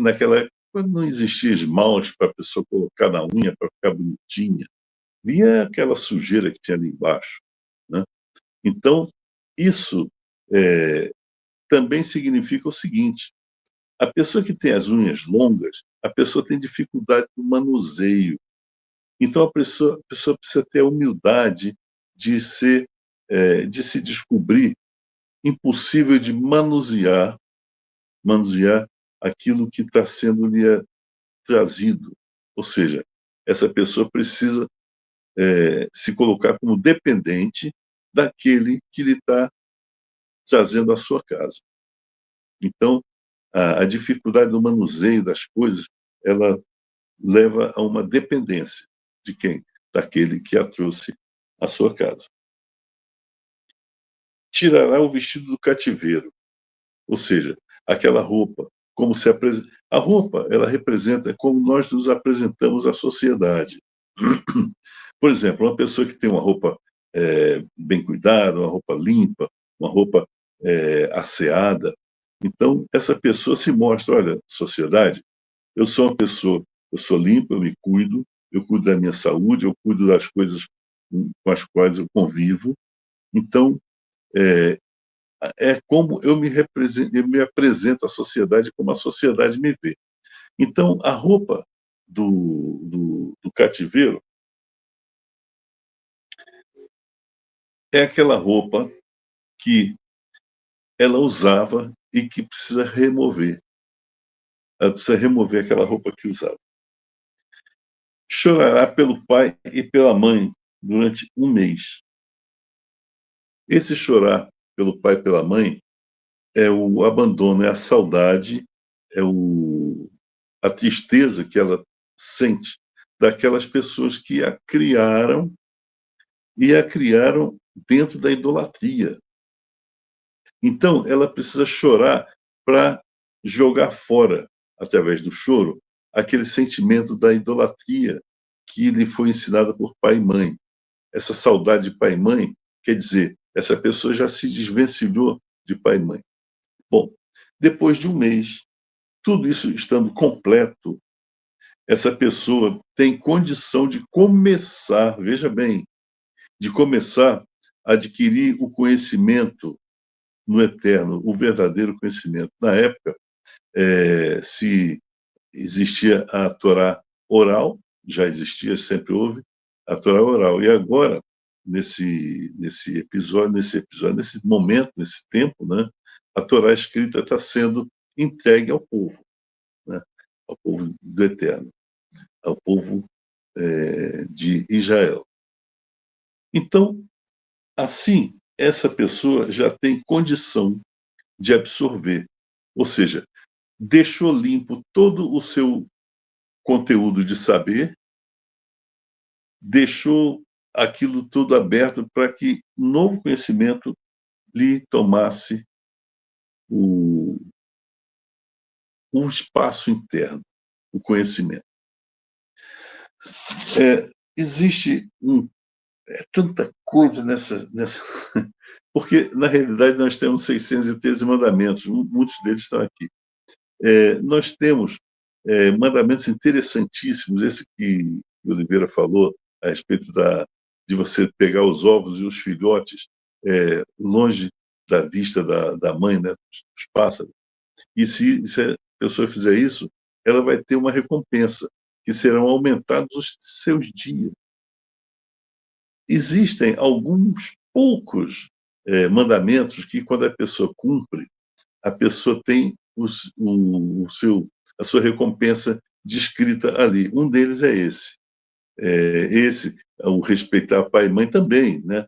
Naquela época não existia esmalte para a pessoa colocar na unha para ficar bonitinha. Via aquela sujeira que tinha ali embaixo, né? Então, isso também significa o seguinte: a pessoa que tem as unhas longas, a pessoa tem dificuldade no manuseio. Então, a pessoa precisa ter a humildade de se descobrir impossível de manusear aquilo que está sendo lhe trazido. Ou seja, essa pessoa precisa se colocar como dependente daquele que lhe está trazendo à sua casa. Então, a dificuldade do manuseio das coisas, ela leva a uma dependência de quem? Daquele que a trouxe à sua casa. Tirará o vestido do cativeiro, ou seja, aquela roupa, como se a roupa, ela representa como nós nos apresentamos à sociedade. Por exemplo, uma pessoa que tem uma roupa bem cuidada, uma roupa limpa, uma roupa asseada, então essa pessoa se mostra, olha, sociedade, eu sou uma pessoa, eu sou limpa, eu cuido da minha saúde, eu cuido das coisas com as quais eu convivo. Então, como eu me apresento à sociedade, como a sociedade me vê. Então, a roupa do cativeiro é aquela roupa que ela usava e que precisa remover. Ela precisa remover aquela roupa que usava. Chorará pelo pai e pela mãe durante um mês. Esse chorar pelo pai e pela mãe é o abandono, é a saudade, é a tristeza que ela sente daquelas pessoas que a criaram e a criaram dentro da idolatria. Então, ela precisa chorar para jogar fora, através do choro, aquele sentimento da idolatria que lhe foi ensinada por pai e mãe. Essa saudade de pai e mãe, quer dizer, essa pessoa já se desvencilhou de pai e mãe. Bom, depois de um mês, tudo isso estando completo, essa pessoa tem condição de começar, veja bem, de começar a adquirir o conhecimento no eterno, o verdadeiro conhecimento. Na época, se existia a Torá oral, já existia, sempre houve, a Torá oral. E agora, nesse momento, nesse tempo, né, a Torá escrita está sendo entregue ao povo, né, ao povo do Eterno, ao povo de Israel. Então, assim, essa pessoa já tem condição de absorver, ou seja, deixou limpo todo o seu conteúdo de saber, deixou aquilo tudo aberto para que novo conhecimento lhe tomasse o espaço interno, o conhecimento. Existe tanta coisa nessa porque, na realidade, nós temos 613 mandamentos, muitos deles estão aqui. Nós temos mandamentos interessantíssimos, esse que o Oliveira falou, a respeito de você pegar os ovos e os filhotes longe da vista da mãe, né, dos pássaros. E se a pessoa fizer isso, ela vai ter uma recompensa, que serão aumentados os seus dias. Existem alguns poucos mandamentos que, quando a pessoa cumpre, a pessoa tem a sua recompensa descrita ali. Um deles é esse. O respeitar pai e mãe também, né?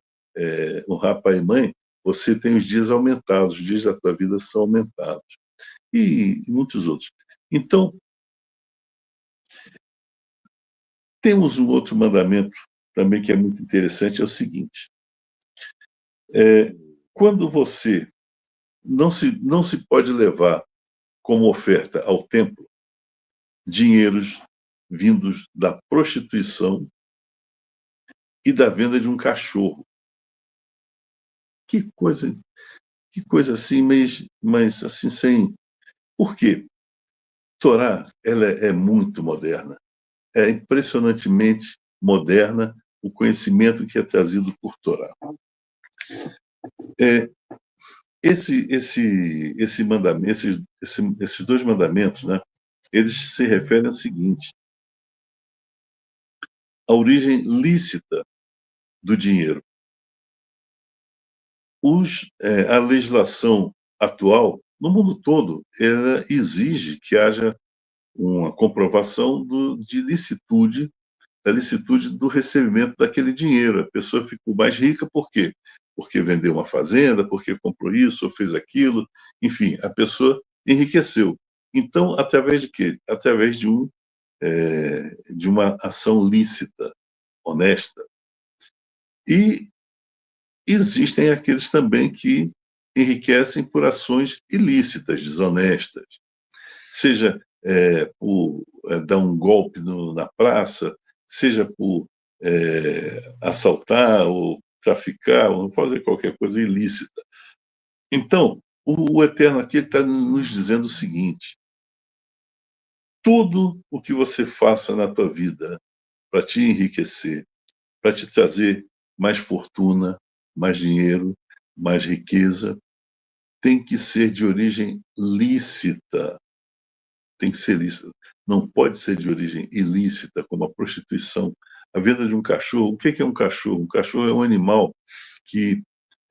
Honrar pai e mãe, você tem os dias aumentados, os dias da tua vida são aumentados. E muitos outros. Então, temos um outro mandamento também que é muito interessante, é o seguinte. Quando você não se pode levar como oferta ao templo dinheiros vindos da prostituição e da venda de um cachorro. Que coisa assim, mas assim, sem... Por quê? Torá, ela é muito moderna. É impressionantemente moderna o conhecimento que é trazido por Torá. Esse mandamento, esses dois mandamentos, né, eles se referem ao seguinte: a origem lícita do dinheiro. A legislação atual, no mundo todo, ela exige que haja uma comprovação da licitude do recebimento daquele dinheiro. A pessoa ficou mais rica por quê? Porque vendeu uma fazenda, porque comprou isso, ou fez aquilo, enfim, a pessoa enriqueceu. Então, através de quê? Através de uma ação lícita, honesta. E existem aqueles também que enriquecem por ações ilícitas, desonestas. Seja por dar um golpe na praça, seja por assaltar ou traficar, ou fazer qualquer coisa ilícita. Então, o Eterno aqui está nos dizendo o seguinte: tudo o que você faça na tua vida para te enriquecer, para te trazer mais fortuna, mais dinheiro, mais riqueza, tem que ser de origem lícita. Tem que ser lícita. Não pode ser de origem ilícita, como a prostituição. A venda de um cachorro. O que é um cachorro? Um cachorro é um animal que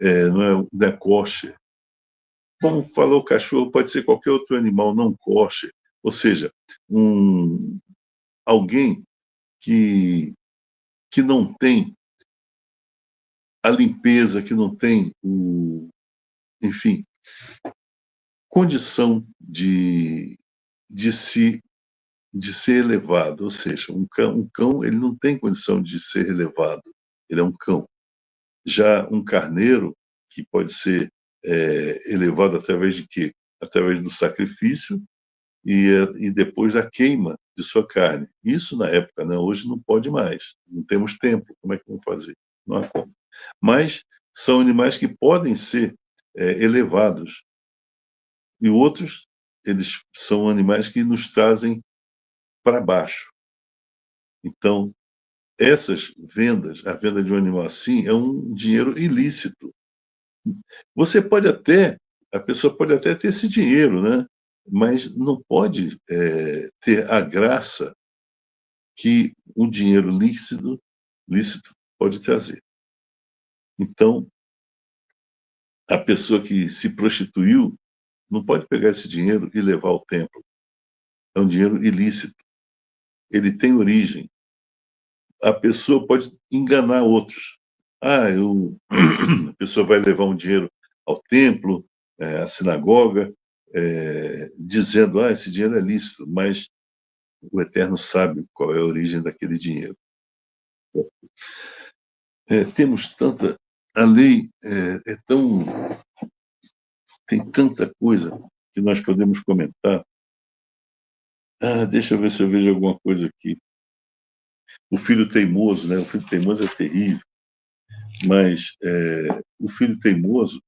não é kosher. Como falou, o cachorro pode ser qualquer outro animal não kosher. Ou seja, alguém que não tem a limpeza, que não tem enfim, condição de ser elevado. Ou seja, um cão ele não tem condição de ser elevado, ele é um cão. Já um carneiro, que pode ser elevado através de quê? Através do sacrifício e depois da queima de sua carne. Isso na época, né? Hoje não pode mais, não temos tempo, como é que vamos fazer? Não há como. Mas são animais que podem ser elevados. E outros, eles são animais que nos trazem para baixo. Então, essas vendas, a venda de um animal assim, é um dinheiro ilícito. A pessoa pode até ter esse dinheiro, né? Mas não pode ter a graça que o dinheiro lícito pode trazer. Então, a pessoa que se prostituiu não pode pegar esse dinheiro e levar ao templo. É um dinheiro ilícito. Ele tem origem. A pessoa pode enganar outros. A pessoa vai levar um dinheiro ao templo, à sinagoga, dizendo, esse dinheiro é lícito, mas o Eterno sabe qual é a origem daquele dinheiro. Temos tanta... A lei tem tanta coisa que nós podemos comentar. Deixa eu ver se eu vejo alguma coisa aqui. O filho teimoso, né? O filho teimoso é terrível. Mas o filho teimoso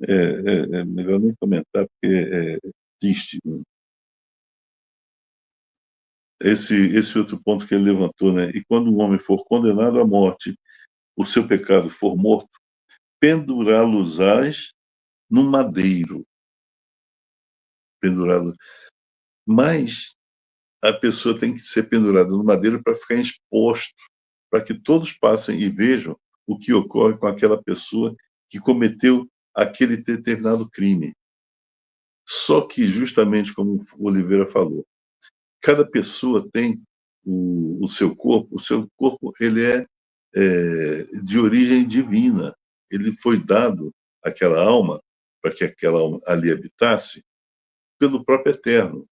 é melhor nem comentar, porque é triste. Né? Esse outro ponto que ele levantou, né? E quando um homem for condenado à morte por seu pecado for morto, pendurá-los-ás no madeiro. Pendurá-lo. Mas a pessoa tem que ser pendurada no madeiro para ficar exposto, para que todos passem e vejam o que ocorre com aquela pessoa que cometeu aquele determinado crime. Só que, justamente como o Oliveira falou, cada pessoa tem o seu corpo ele é de origem divina. Ele foi dado àquela alma, para que aquela alma ali habitasse, pelo próprio Eterno,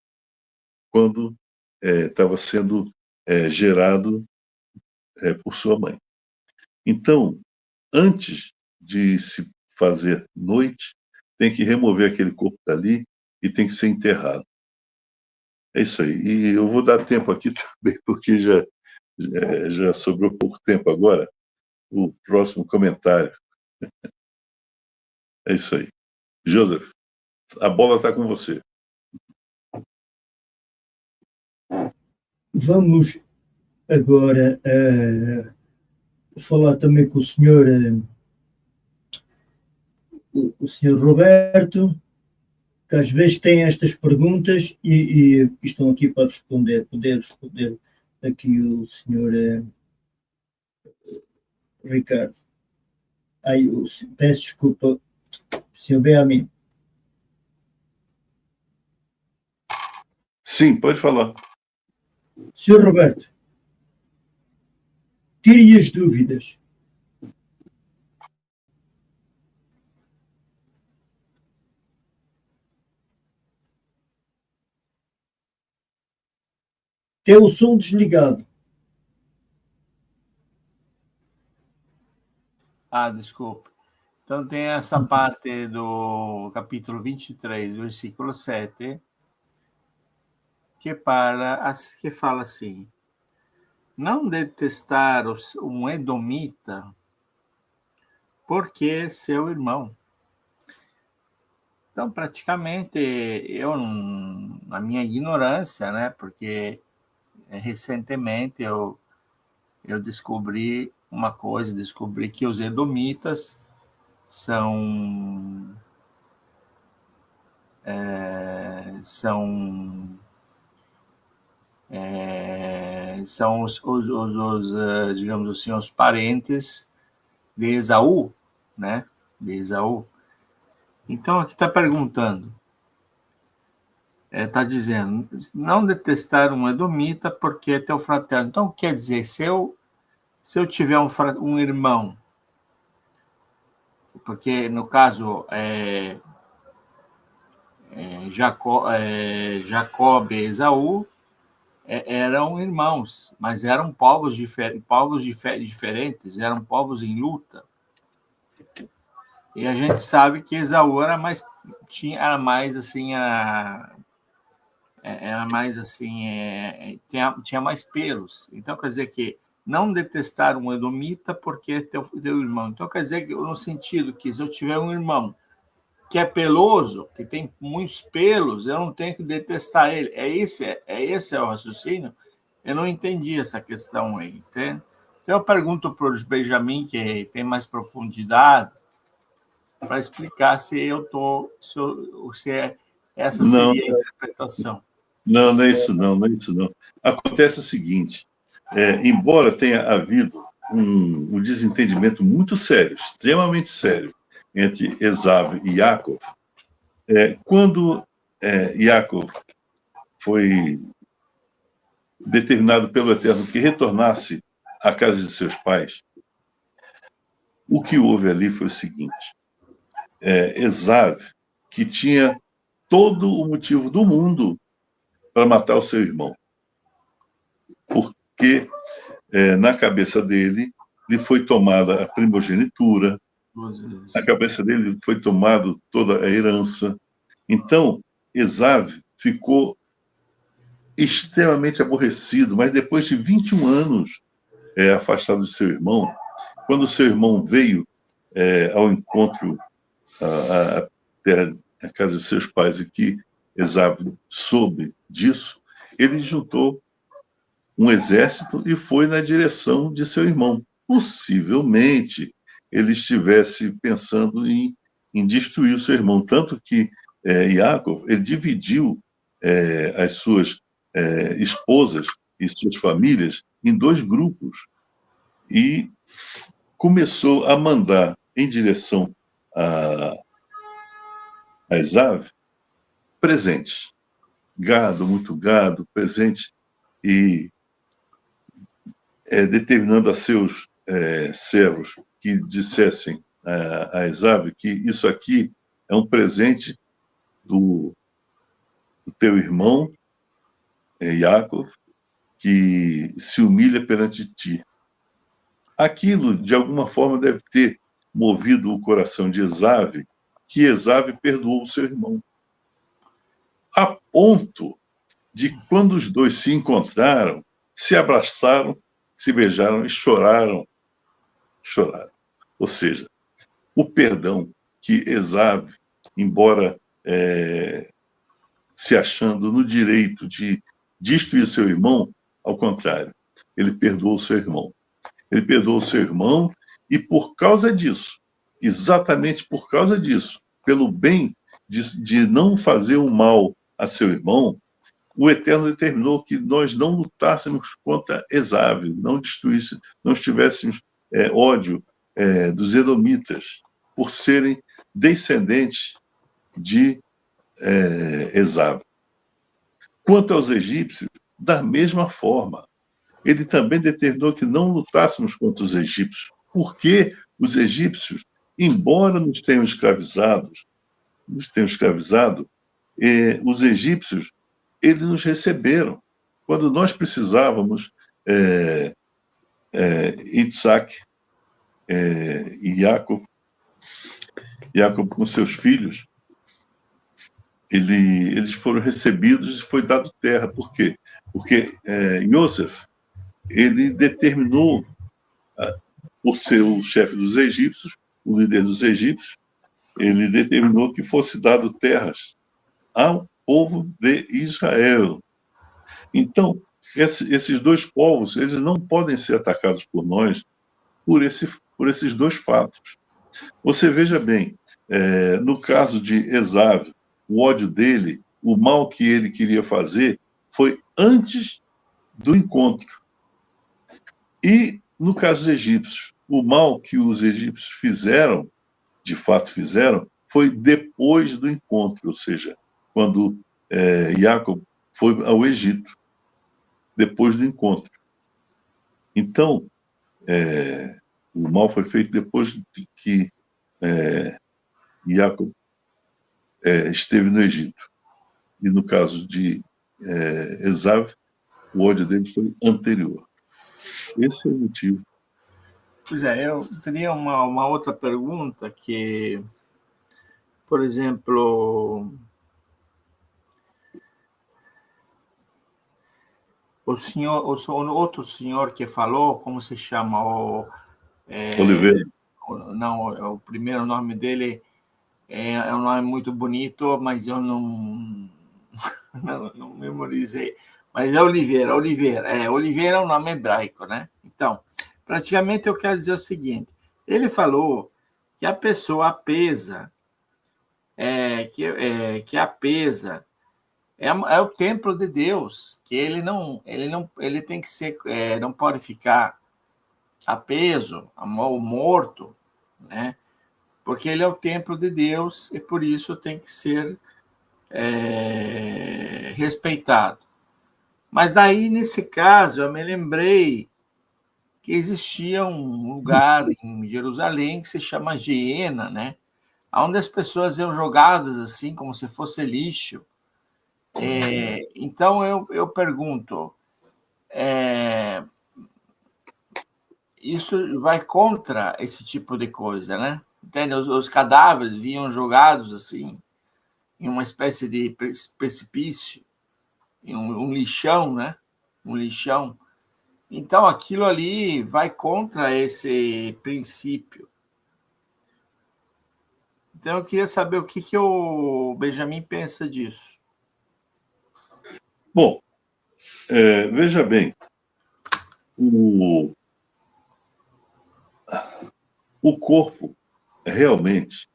quando estava sendo gerado por sua mãe. Então, antes de se fazer noite, tem que remover aquele corpo dali e tem que ser enterrado. É isso aí. E eu vou dar tempo aqui também, porque já sobrou pouco tempo agora, o próximo comentário. É isso aí. Joseph, a bola está com você. Vamos agora falar também com o senhor, o senhor Roberto, que às vezes tem estas perguntas e estão aqui para poder responder aqui o senhor Ricardo. Peço desculpa, senhor Benjamin. Sim, pode falar. Senhor Roberto, tire as dúvidas. Tem o som desligado. Desculpa. Então tem essa parte do capítulo 23, versículo 7, que fala assim: não detestar um edomita porque é seu irmão. Então, praticamente, eu, na minha ignorância, né, porque recentemente eu descobri que os edomitas são os, digamos assim, os parentes de Esaú, né? De Esaú. Então, aqui está perguntando, está dizendo, não detestar um edomita porque é teu fraterno. Então, quer dizer, se eu tiver um irmão, porque no caso Jacó e Esaú eram irmãos, mas eram povos diferentes, eram povos em luta. E a gente sabe que Esaú tinha mais pelos. Então quer dizer que não detestar um edomita porque é teu irmão. Então, quer dizer, que no sentido que se eu tiver um irmão que é peloso, que tem muitos pelos, eu não tenho que detestar ele. Esse o raciocínio? Eu não entendi essa questão aí, entende? Então, eu pergunto para o Benjamin, que tem mais profundidade, para explicar se essa Não, seria a interpretação. não, não é isso não, não é isso não. Acontece o seguinte, embora tenha havido um desentendimento muito sério, extremamente sério, entre Esav e Yaakov, quando Yaakov foi determinado pelo Eterno que retornasse à casa de seus pais, o que houve ali foi o seguinte, Esav, que tinha todo o motivo do mundo para matar o seu irmão, porque na cabeça dele lhe foi tomada a primogenitura, na cabeça dele foi tomada toda a herança. Então, Esav ficou extremamente aborrecido, mas depois de 21 anos afastado de seu irmão, quando seu irmão veio ao encontro à casa de seus pais e que Esav soube disso, ele juntou um exército e foi na direção de seu irmão. Possivelmente ele estivesse pensando em destruir o seu irmão, tanto que Yaakov ele dividiu as suas esposas e suas famílias em 2 grupos e começou a mandar em direção a Esav presentes, gado, muito gado, presente, e determinando a seus servos que dissessem a Esav que isso aqui é um presente do teu irmão, Yaakov, que se humilha perante ti. Aquilo, de alguma forma, deve ter movido o coração de Esav, que Esav perdoou o seu irmão. A ponto de, quando os dois se encontraram, se abraçaram, se beijaram e choraram. Choraram. Ou seja, o perdão que Esav, embora se achando no direito de destruir seu irmão, ao contrário, ele perdoou seu irmão. Ele perdoou seu irmão e por causa disso, exatamente por causa disso, pelo bem de não fazer o mal a seu irmão, o Eterno determinou que nós não lutássemos contra Esav, não destruíssemos, não estivéssemos ódio dos edomitas, por serem descendentes de Esav. Quanto aos egípcios, da mesma forma, ele também determinou que não lutássemos contra os egípcios, porque os egípcios, embora nos tenham escravizado, os egípcios, eles nos receberam. Quando nós precisávamos, Isaac e Jacob com seus filhos, eles foram recebidos e foi dado terra. Por quê? Porque Yosef, ele determinou, por ser o chefe dos egípcios, o líder dos egípcios, ele determinou que fosse dado terras ao povo de Israel. Então, esses 2 povos, eles não podem ser atacados por nós por esses 2 fatos. Você veja bem, no caso de Esav, o ódio dele, o mal que ele queria fazer, foi antes do encontro. E, no caso dos egípcios, o mal que os egípcios fizeram, de fato fizeram, foi depois do encontro, ou seja, quando Jacob foi ao Egito, depois do encontro. Então, o mal foi feito depois de que Jacob esteve no Egito. E no caso de Esav, o ódio dele foi anterior. Esse é o motivo. Pois é, eu teria uma outra pergunta que, por exemplo, outro senhor que falou, como se chama? Oliveira. Não, o primeiro nome dele é um nome muito bonito, mas eu não memorizei. Mas é Oliveira. Oliveira é um nome hebraico, né? Então, praticamente eu quero dizer o seguinte: ele falou que a pessoa pesa, que a pesa é o templo de Deus, que ele tem que ser, não pode ficar apeso, morto, né? Porque ele é o templo de Deus e por isso tem que ser respeitado. Mas daí, nesse caso, eu me lembrei que existia um lugar em Jerusalém que se chama Geena, né? Onde as pessoas eram jogadas assim, como se fosse lixo. Então, eu pergunto, isso vai contra esse tipo de coisa, né? Entende? Os cadáveres vinham jogados assim, em uma espécie de precipício, em um lixão, né? Um lixão. Então, aquilo ali vai contra esse princípio. Então, eu queria saber o que o Benjamin pensa disso. Bom, veja bem, o corpo, realmente,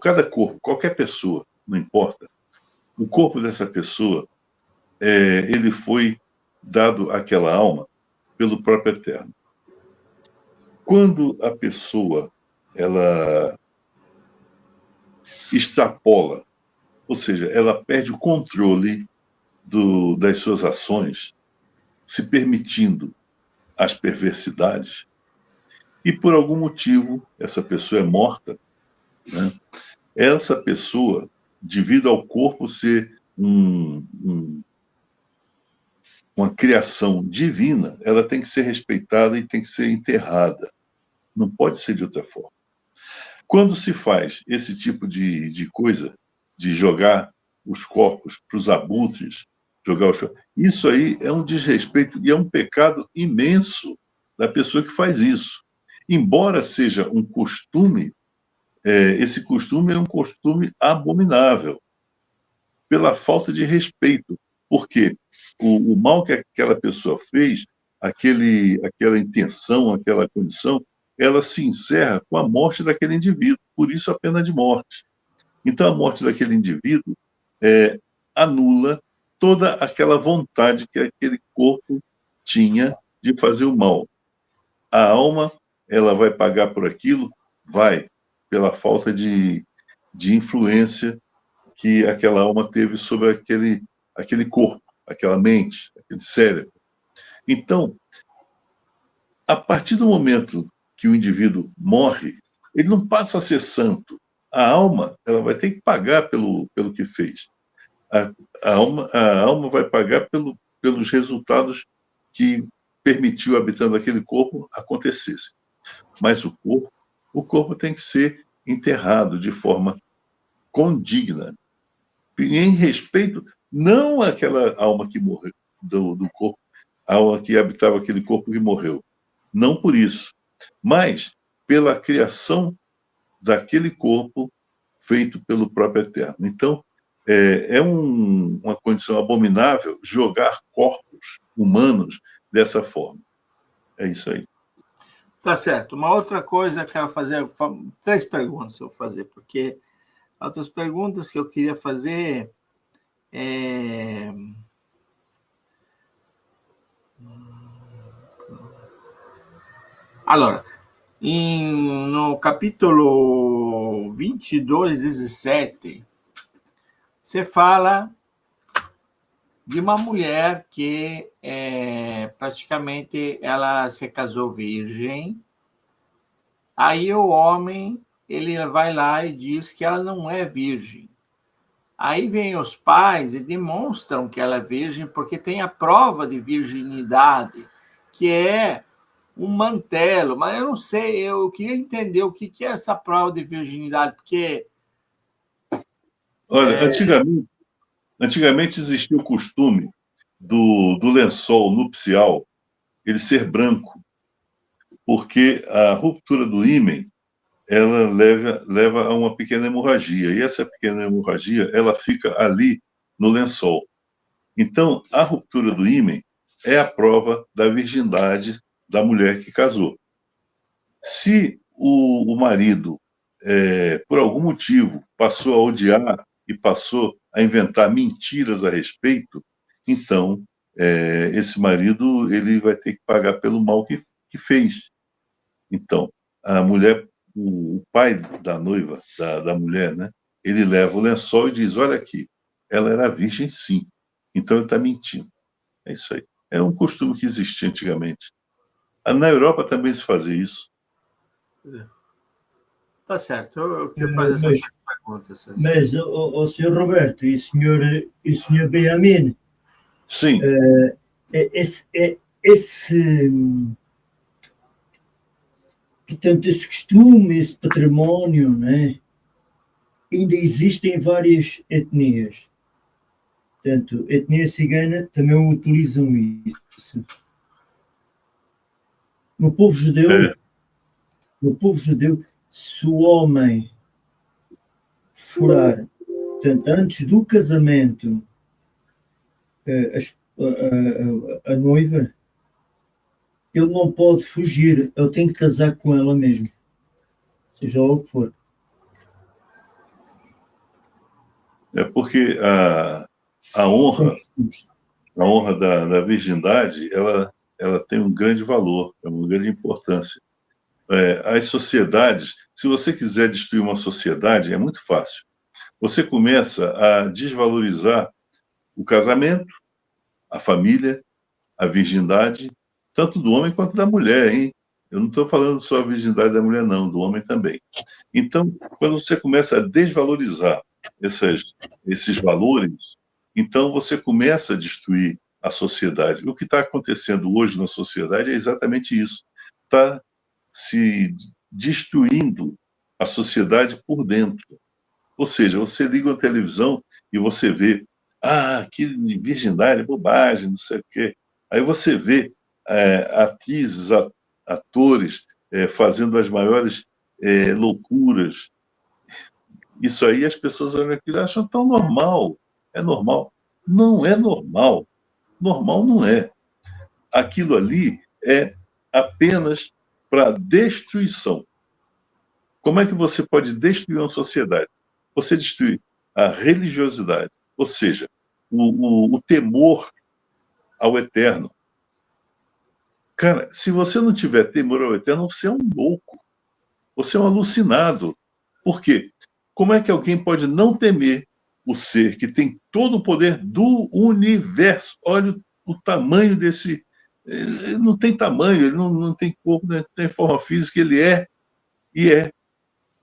cada corpo, qualquer pessoa, não importa, o corpo dessa pessoa, ele foi dado àquela alma pelo próprio Eterno. Quando a pessoa ela extrapola, ou seja, ela perde o controle das suas ações, se permitindo as perversidades, e por algum motivo essa pessoa é morta, né? Essa pessoa, devido ao corpo ser uma criação divina, ela tem que ser respeitada e tem que ser enterrada. Não pode ser de outra forma. Quando se faz esse tipo de coisa, de jogar os corpos para os abutres, isso aí é um desrespeito e é um pecado imenso da pessoa que faz isso. Embora seja um costume, esse costume é um costume abominável, pela falta de respeito, porque o mal que aquela pessoa fez, aquela intenção, aquela condição, ela se encerra com a morte daquele indivíduo, por isso a pena de morte. Então, a morte daquele indivíduo anula toda aquela vontade que aquele corpo tinha de fazer o mal. A alma, ela vai pagar por aquilo? Vai, pela falta de influência que aquela alma teve sobre aquele corpo, aquela mente, aquele cérebro. Então, a partir do momento que o indivíduo morre, ele não passa a ser santo. A alma, ela vai ter que pagar pelo que fez. A alma vai pagar pelos resultados que permitiu, habitando aquele corpo, acontecesse. Mas o corpo tem que ser enterrado de forma condigna, em respeito não àquela alma que morreu, do corpo, a alma que habitava aquele corpo que morreu. Não por isso, mas pela criação daquele corpo feito pelo próprio Eterno. Então, uma condição abominável jogar corpos humanos dessa forma. É isso aí. Tá certo. Uma outra coisa que eu quero fazer, 3 perguntas eu vou fazer, porque outras perguntas que eu queria fazer Allora, no capítulo 22, 17, você fala de uma mulher que praticamente ela se casou virgem, aí o homem ele vai lá e diz que ela não é virgem. Aí vem os pais e demonstram que ela é virgem porque tem a prova de virginidade, que é um mantelo, mas eu não sei, eu queria entender o que é essa prova de virginidade, porque... Olha, antigamente existia o costume do lençol nupcial ele ser branco, porque a ruptura do ímen ela leva a uma pequena hemorragia, e essa pequena hemorragia ela fica ali no lençol. Então, a ruptura do ímen é a prova da virgindade da mulher que casou. Se o marido, por algum motivo, passou a odiar e passou a inventar mentiras a respeito, então, esse marido ele vai ter que pagar pelo mal que fez. Então, a mulher, o pai da noiva, da mulher, né, ele leva o lençol e diz, olha aqui, ela era virgem sim, então ele está mentindo. É isso aí. É um costume que existia antigamente. Na Europa também se fazia isso. Tá certo, eu quero fazer essas perguntas. Mas, o senhor Roberto e o senhor Benjamin, Sim. Portanto, esse costume, esse património, né, ainda existem em várias etnias. Portanto, a etnia cigana também utilizam isso. No povo judeu, se o homem furar, portanto, antes do casamento, a noiva, ele não pode fugir, ele tem que casar com ela mesmo, seja lá o que for. É porque a honra da virgindade, ela tem um grande valor, é uma grande importância. As sociedades, se você quiser destruir uma sociedade, é muito fácil. Você começa a desvalorizar o casamento, a família, a virgindade, tanto do homem quanto da mulher, hein? Eu não estou falando só a virgindade da mulher, não, do homem também. Então, quando você começa a desvalorizar esses valores, então você começa a destruir a sociedade. O que está acontecendo hoje na sociedade é exatamente isso. Está se destruindo a sociedade por dentro. Ou seja, você liga a televisão e você vê, que virgindade, bobagem, não sei o quê. Aí você vê atrizes, atores fazendo as maiores loucuras. Isso aí as pessoas olham aquilo e acham tão normal. É normal. Não é normal. Normal não é. Aquilo ali é apenas para destruição. Como é que você pode destruir uma sociedade? Você destruir a religiosidade, ou seja, o temor ao eterno. Cara, se você não tiver temor ao eterno, você é um louco. Você é um alucinado. Por quê? Como é que alguém pode não temer o ser que tem todo o poder do universo? Olha o tamanho desse... Ele não tem tamanho, ele não tem corpo, não tem forma física, ele é e é.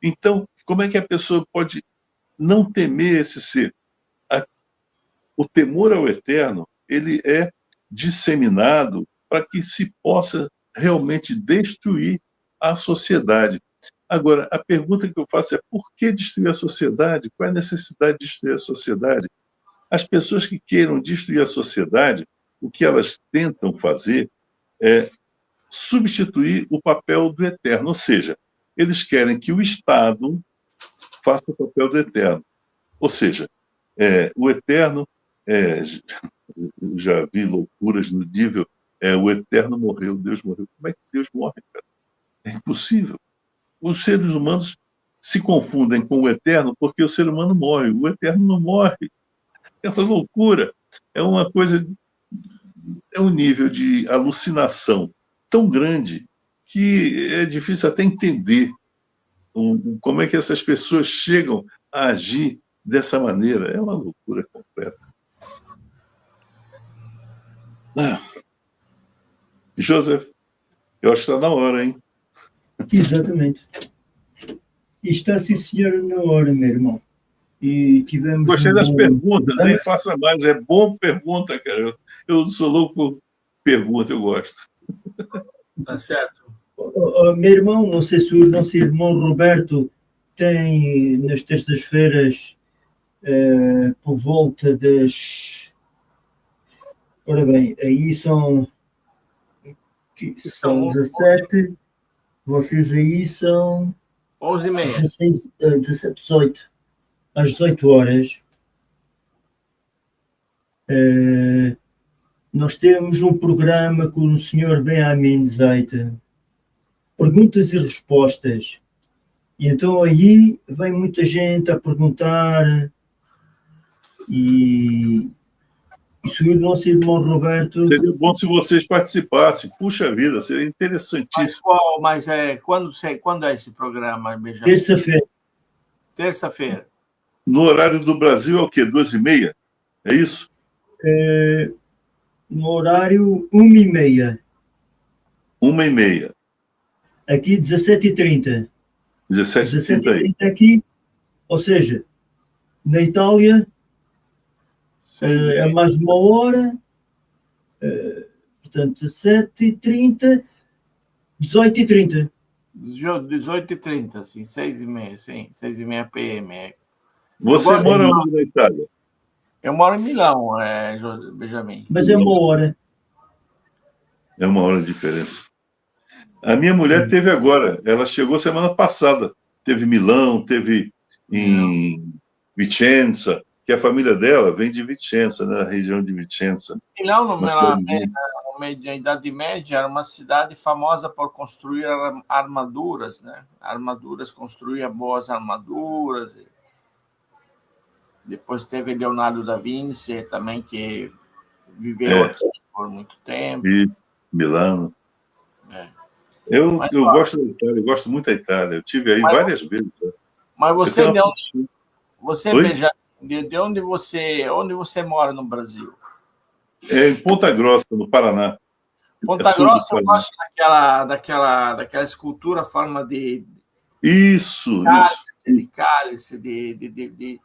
Então, como é que a pessoa pode não temer esse ser? O temor ao eterno, ele é disseminado para que se possa realmente destruir a sociedade. Agora, a pergunta que eu faço é por que destruir a sociedade? Qual é a necessidade de destruir a sociedade? As pessoas que queiram destruir a sociedade, o que elas tentam fazer é substituir o papel do eterno, ou seja, eles querem que o Estado faça o papel do eterno. Ou seja, o eterno, eu já vi loucuras no nível, o eterno morreu, Deus morreu. Como é que Deus morre, cara? É impossível. Os seres humanos se confundem com o eterno porque o ser humano morre, o eterno não morre. É uma loucura. É uma coisa, é um nível de alucinação tão grande que é difícil até entender como é que essas pessoas chegam a agir dessa maneira. É uma loucura completa. Joseph, eu acho que está na hora, hein? Exatamente. E está, sim, senhor, na hora, meu irmão. E tivemos... Gostei das perguntas, hein? Faça mais. É bom pergunta, cara. Eu sou louco por pergunta, eu gosto. Tá certo. Meu irmão, não sei se o nosso irmão Roberto tem nas terças-feiras, por volta das Ora bem, aí são São 17, vocês aí são 11h30. 16, 17, 18. Às 18 horas, nós temos um programa com o Sr. Benjamin Zeita, perguntas e respostas. E então aí vem muita gente a perguntar e se o nosso irmão Roberto... Seria bom se vocês participassem. Puxa vida, seria interessantíssimo. Quando é esse programa, Benjamin? Terça-feira. Terça-feira. No horário do Brasil é o quê? 2h30? É isso? No horário 1h30. 1h30. Aqui 17h30. 17h30 aí. 17h30 aqui, ou seja, na Itália é mais uma hora, portanto 17h30, 18h30. 18h30, sim, 6h30, sim, 6h30 PM. Você mora onde na Itália? Eu moro em Milão, Benjamin. Mas é uma hora. É uma hora de diferença. A minha mulher teve agora, ela chegou semana passada. Teve Milão, teve em Vicenza, que a família dela vem de Vicenza, né, na região de Vicenza. Milão, na Idade Média, era uma cidade famosa por construir armaduras, né? Armaduras, construía boas armaduras. Depois teve Leonardo da Vinci também, que viveu aqui por muito tempo. E Milano. Eu gosto da Itália, eu gosto muito da Itália. Eu tive aí várias vezes. Mas você, de onde você mora no Brasil? Em Ponta Grossa, no Paraná. Ponta Grossa, eu gosto daquela escultura a forma de cálice, de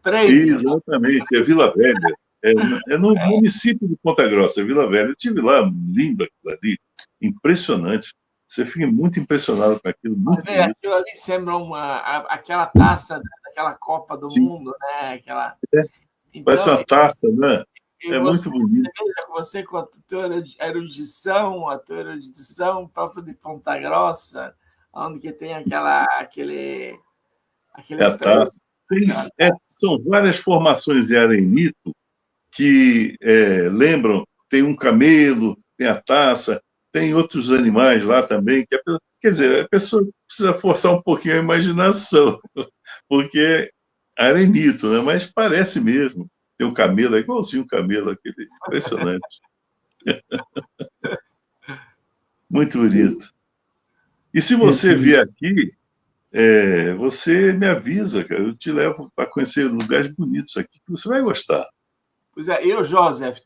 prêmio. Exatamente, é Vila Velha. É no município de Ponta Grossa, é Vila Velha. Eu estive lá, lindo aquilo ali, impressionante. Você fica muito impressionado com aquilo. Muito bonito. Aquilo ali sembra aquela taça, aquela Copa do Mundo, né? Então, parece uma taça, né? É muito bonito. Você com a tua erudição própria de Ponta Grossa, onde que tem aquele a taça. São várias formações em arenito que lembram, tem um camelo, tem a taça, tem outros animais lá também. Quer dizer, a pessoa precisa forçar um pouquinho a imaginação, porque é arenito, né? Mas parece mesmo. Tem um camelo, é igualzinho um camelo, aquele impressionante. Muito bonito. E se você vier aqui, você me avisa, cara. Eu te levo para conhecer lugares bonitos aqui, que você vai gostar. Pois é, Joseph,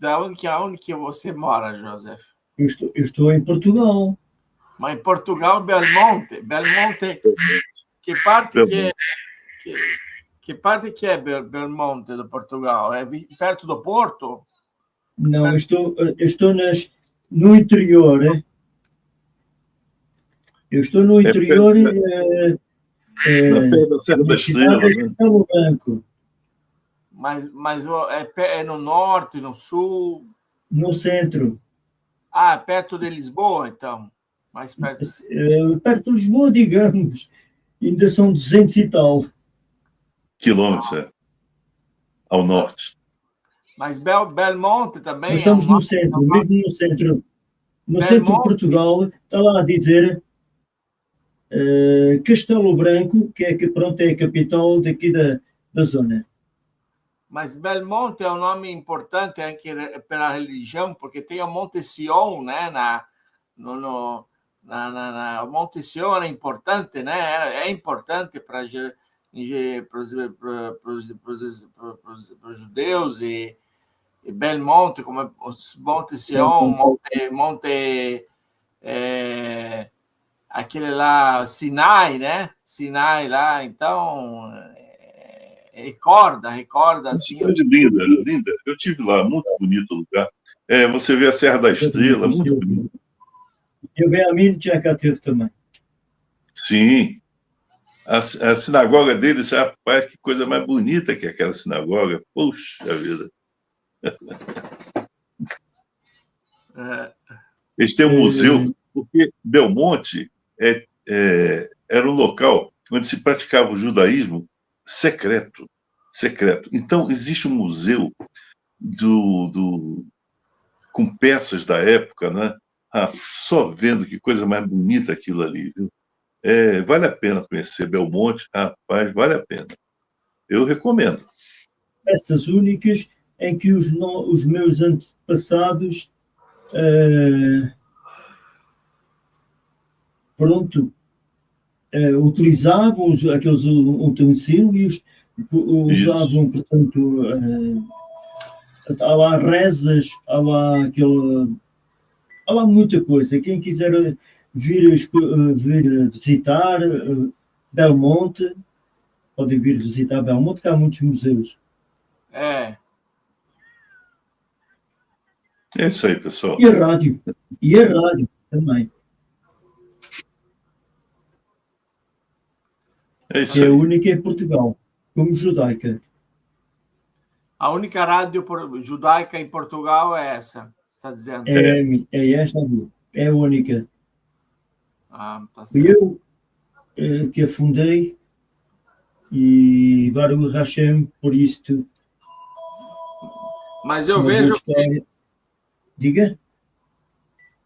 aonde que você mora, Joseph? Eu estou em Portugal. Mas em Portugal, Belmonte, que parte que é Belmonte de Portugal? É perto do Porto? Não, eu estou no interior. Eu estou no interior. Na Pedra da Serra da Estrela, né? Castelo Branco. Mas é no norte, no sul? No centro. Ah, perto de Lisboa, então? Mais perto. Perto de Lisboa, digamos. Ainda são 200 e tal quilômetros ao norte. Mas Belmonte também. Nós estamos no centro, mesmo no centro. No centro de Portugal, está lá a dizer Castelo Branco, que é a capital daqui da zona. Mas Belmonte é um nome importante pela religião, porque tem o Monte Sion, né? O Monte Sion é importante, né? É importante para os judeus e Belmonte, como é Monte Sion, Monte aquele lá, Sinai, né? Sinai lá, então recorda assim. Cidade linda, linda. Eu estive lá, muito bonito o lugar. Você vê a Serra da Estrela, muito bonito. E o Benjamin já cá teve também. Sim. A sinagoga deles, rapaz, que coisa mais bonita que aquela sinagoga. Puxa vida. Eles têm um museu, porque Belmonte era um local onde se praticava o judaísmo secreto. Então, existe um museu com peças da época, né? Só vendo que coisa mais bonita aquilo ali, viu? Vale a pena conhecer Belmonte, rapaz, vale a pena. Eu recomendo. Essas únicas em que os meus antepassados utilizavam aqueles utensílios, usavam, portanto, há lá rezas, há lá muita coisa. Quem quiser vir visitar Belmonte, pode vir visitar Belmonte, que há muitos museus. É isso aí, pessoal. E a rádio também. É isso aí. É a única em Portugal, como judaica. A única rádio judaica em Portugal é essa, está dizendo? É esta, é a única. Tá certo. Fui eu que a fundei e Baruch Hashem por isto. Mas eu vejo que... Diga?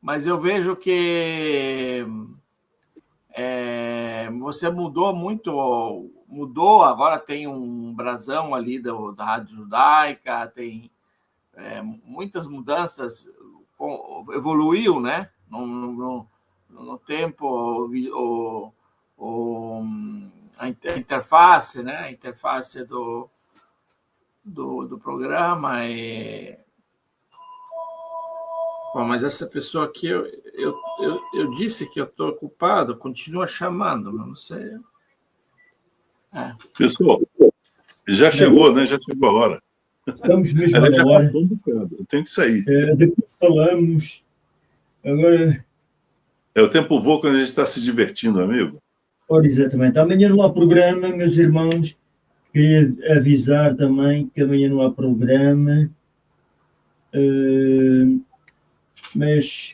Mas eu vejo que você mudou muito, agora tem um brasão ali da Rádio Judaica, tem muitas mudanças, evoluiu, né? No tempo, a interface, né? A interface do programa. Bom, mas essa pessoa aqui, eu disse que eu estou ocupado, continua chamando, mas não sei. Pessoal, já chegou, né? Já chegou a hora. Estamos mesmo na hora. Eu tenho que sair. Depois falamos. Agora... O tempo voa quando a gente está se divertindo, amigo. Ora, exatamente. Amanhã não há programa, meus irmãos. Queria avisar também que amanhã não há programa. Mas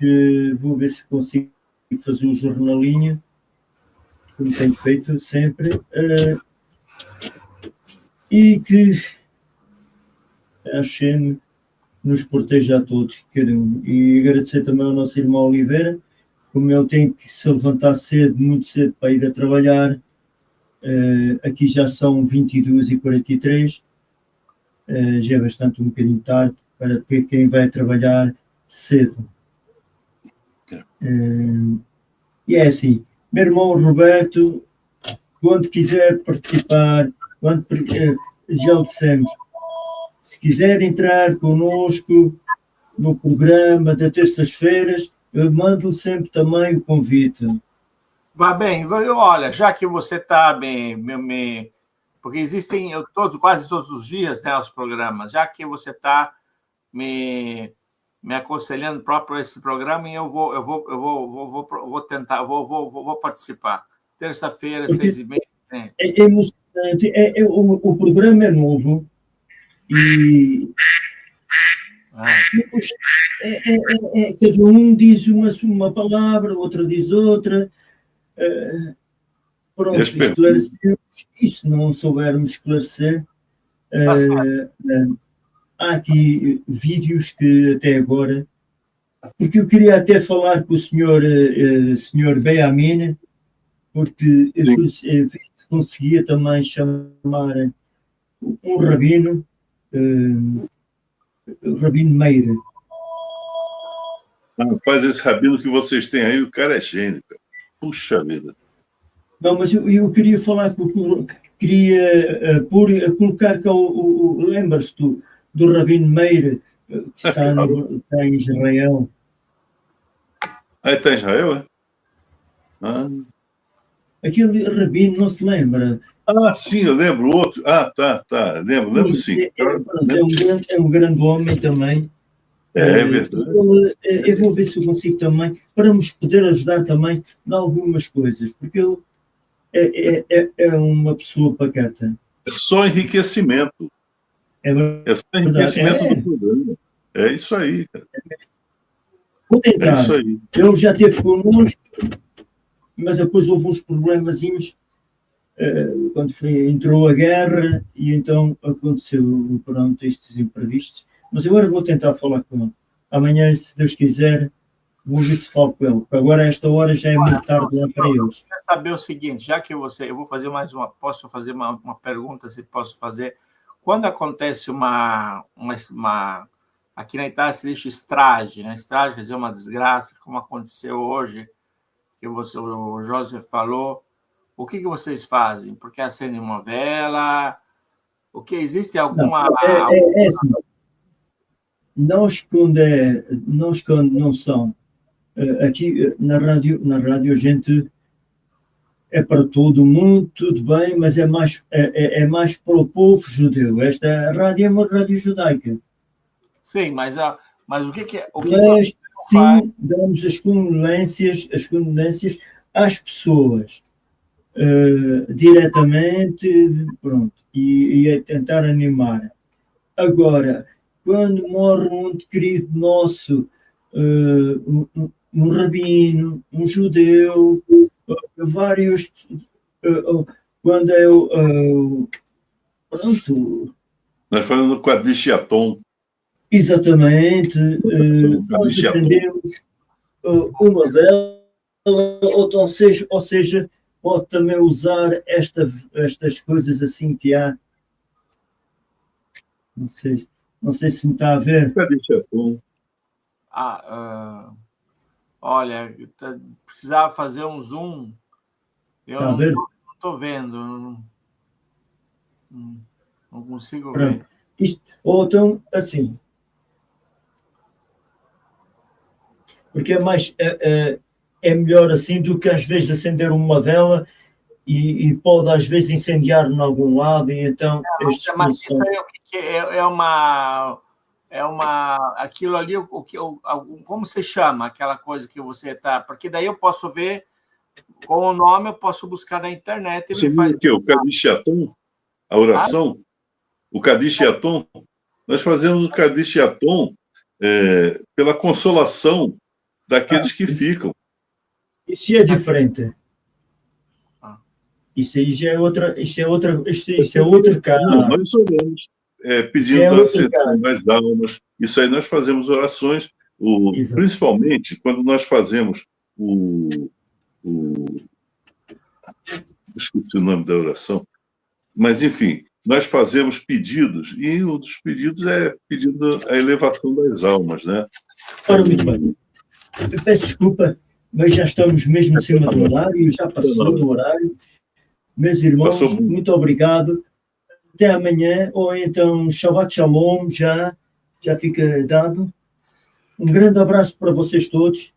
vou ver se consigo fazer um jornalinho, como tenho feito sempre, e que a Hashem nos proteja a todos, cada um. E agradecer também ao nosso irmão Oliveira, como ele tem que se levantar cedo, muito cedo, para ir a trabalhar. Aqui já são 22h43, já é bastante um bocadinho tarde para quem vai trabalhar cedo. E é assim, meu irmão Roberto, quando quiser participar, já o dissemos, se quiser entrar connosco no programa das terças-feiras, eu mando sempre também o convite. Vai bem, olha, já que você está porque existem quase todos os dias, né, os programas, já que você está me aconselhando próprio esse programa, e eu vou tentar, vou participar. Terça-feira, 6h30. É emocionante, o programa é novo e depois, cada um diz uma palavra, outro diz outra. Pronto, esclarecemos. E se não soubermos esclarecer, há aqui vídeos que até agora, porque eu queria até falar com o senhor Beamin, porque eu conseguia também chamar um rabino, o Rabino Meira. Rapaz, esse rabino que vocês têm aí, o cara é gênio, cara. Puxa vida. Não, mas eu queria falar, queria colocar cá lembra-se do Rabino Meira, que está em Israel. Está em Israel, é? Aquele rabino não se lembra. Sim, eu lembro. O outro. Tá. Lembro sim. É um grande homem também. É verdade. Eu vou ver se eu consigo também, para nos poder ajudar também em algumas coisas, porque ele é uma pessoa pacata. É só enriquecimento. É só enriquecimento do programa. É isso aí, cara. Vou tentar. isso aí. Ele já esteve connosco, mas depois houve uns problemazinhos quando entrou a guerra e então aconteceu, pronto, estes imprevistos. Mas agora vou tentar falar com ele. Amanhã, se Deus quiser, vou ver se falo com ele. Agora, a esta hora, já é muito tarde lá para eles. Eu quero saber o seguinte, já que eu vou fazer mais uma, posso fazer uma pergunta, se posso fazer. Quando acontece aqui na Itália se diz estrage, né? Estrage quer dizer uma desgraça, como aconteceu hoje, que o José falou. O que vocês fazem? Porque acendem uma vela? O que existe alguma... É assim. Nós, quando não são... Aqui na rádio a gente é para todo mundo, tudo bem, mas é mais para o povo judeu. Esta rádio é uma rádio judaica. Sim, mas o que é... Mas, sim, damos as condolências às pessoas. Diretamente, pronto, e a tentar animar. Agora, quando morre um ente querido nosso, um rabino, um judeu, vários, quando eu, pronto... Nós falamos do Kaddish Yatom. Exatamente, nós acendemos uma vela, ou seja, pode também usar estas coisas assim que há. Não sei se me está a ver. Olha, precisava fazer um zoom. Eu não estou vendo. Não consigo ver. Ou então, assim. Porque é melhor assim do que às vezes acender uma vela e pode às vezes incendiar em algum lado e então... Mas isso aí é uma... Aquilo ali, como se chama aquela coisa que você está... Porque daí eu posso ver com o nome, eu posso buscar na internet. Você viu o que? O Kaddish Yatom? A oração? O Kaddish Yatom? Nós fazemos o Kaddish Yatom pela consolação daqueles que ficam. Isso é diferente. Isso aí já é outra, isso é outro caso. Não, nós oramos pedindo a aceitação das almas. Isso aí nós fazemos orações, principalmente quando nós fazemos esqueci o nome da oração, mas enfim, nós fazemos pedidos, e um dos pedidos é pedindo a elevação das almas, né? Ora, muito bem. Eu peço desculpa, mas já estamos mesmo acima do horário, já passou do horário. Meus irmãos, muito obrigado. Até amanhã, ou então Shabbat Shalom, já fica dado. Um grande abraço para vocês todos.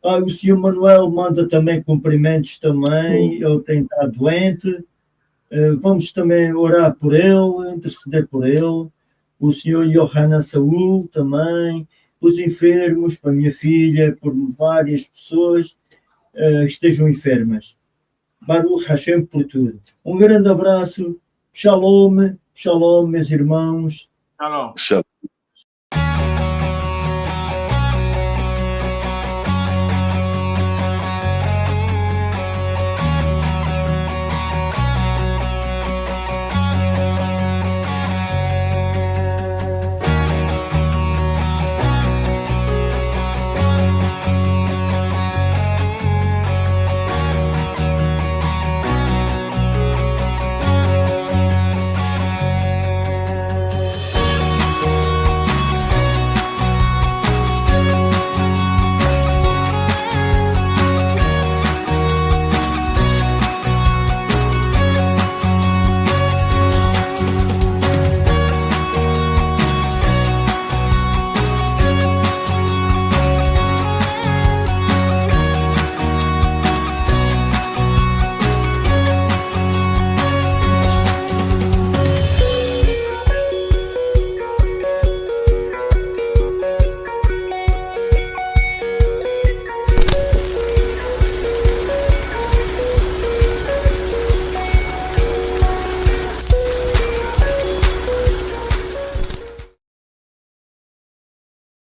O senhor Manuel manda também cumprimentos também, ele tem estado doente. Vamos também orar por ele, interceder por ele. O senhor Johanna Saúl também, os enfermos, para a minha filha, por várias pessoas que estejam enfermas. Baruch Hashem por tudo. Um grande abraço. Shalom, shalom, meus irmãos. Shalom. Shalom.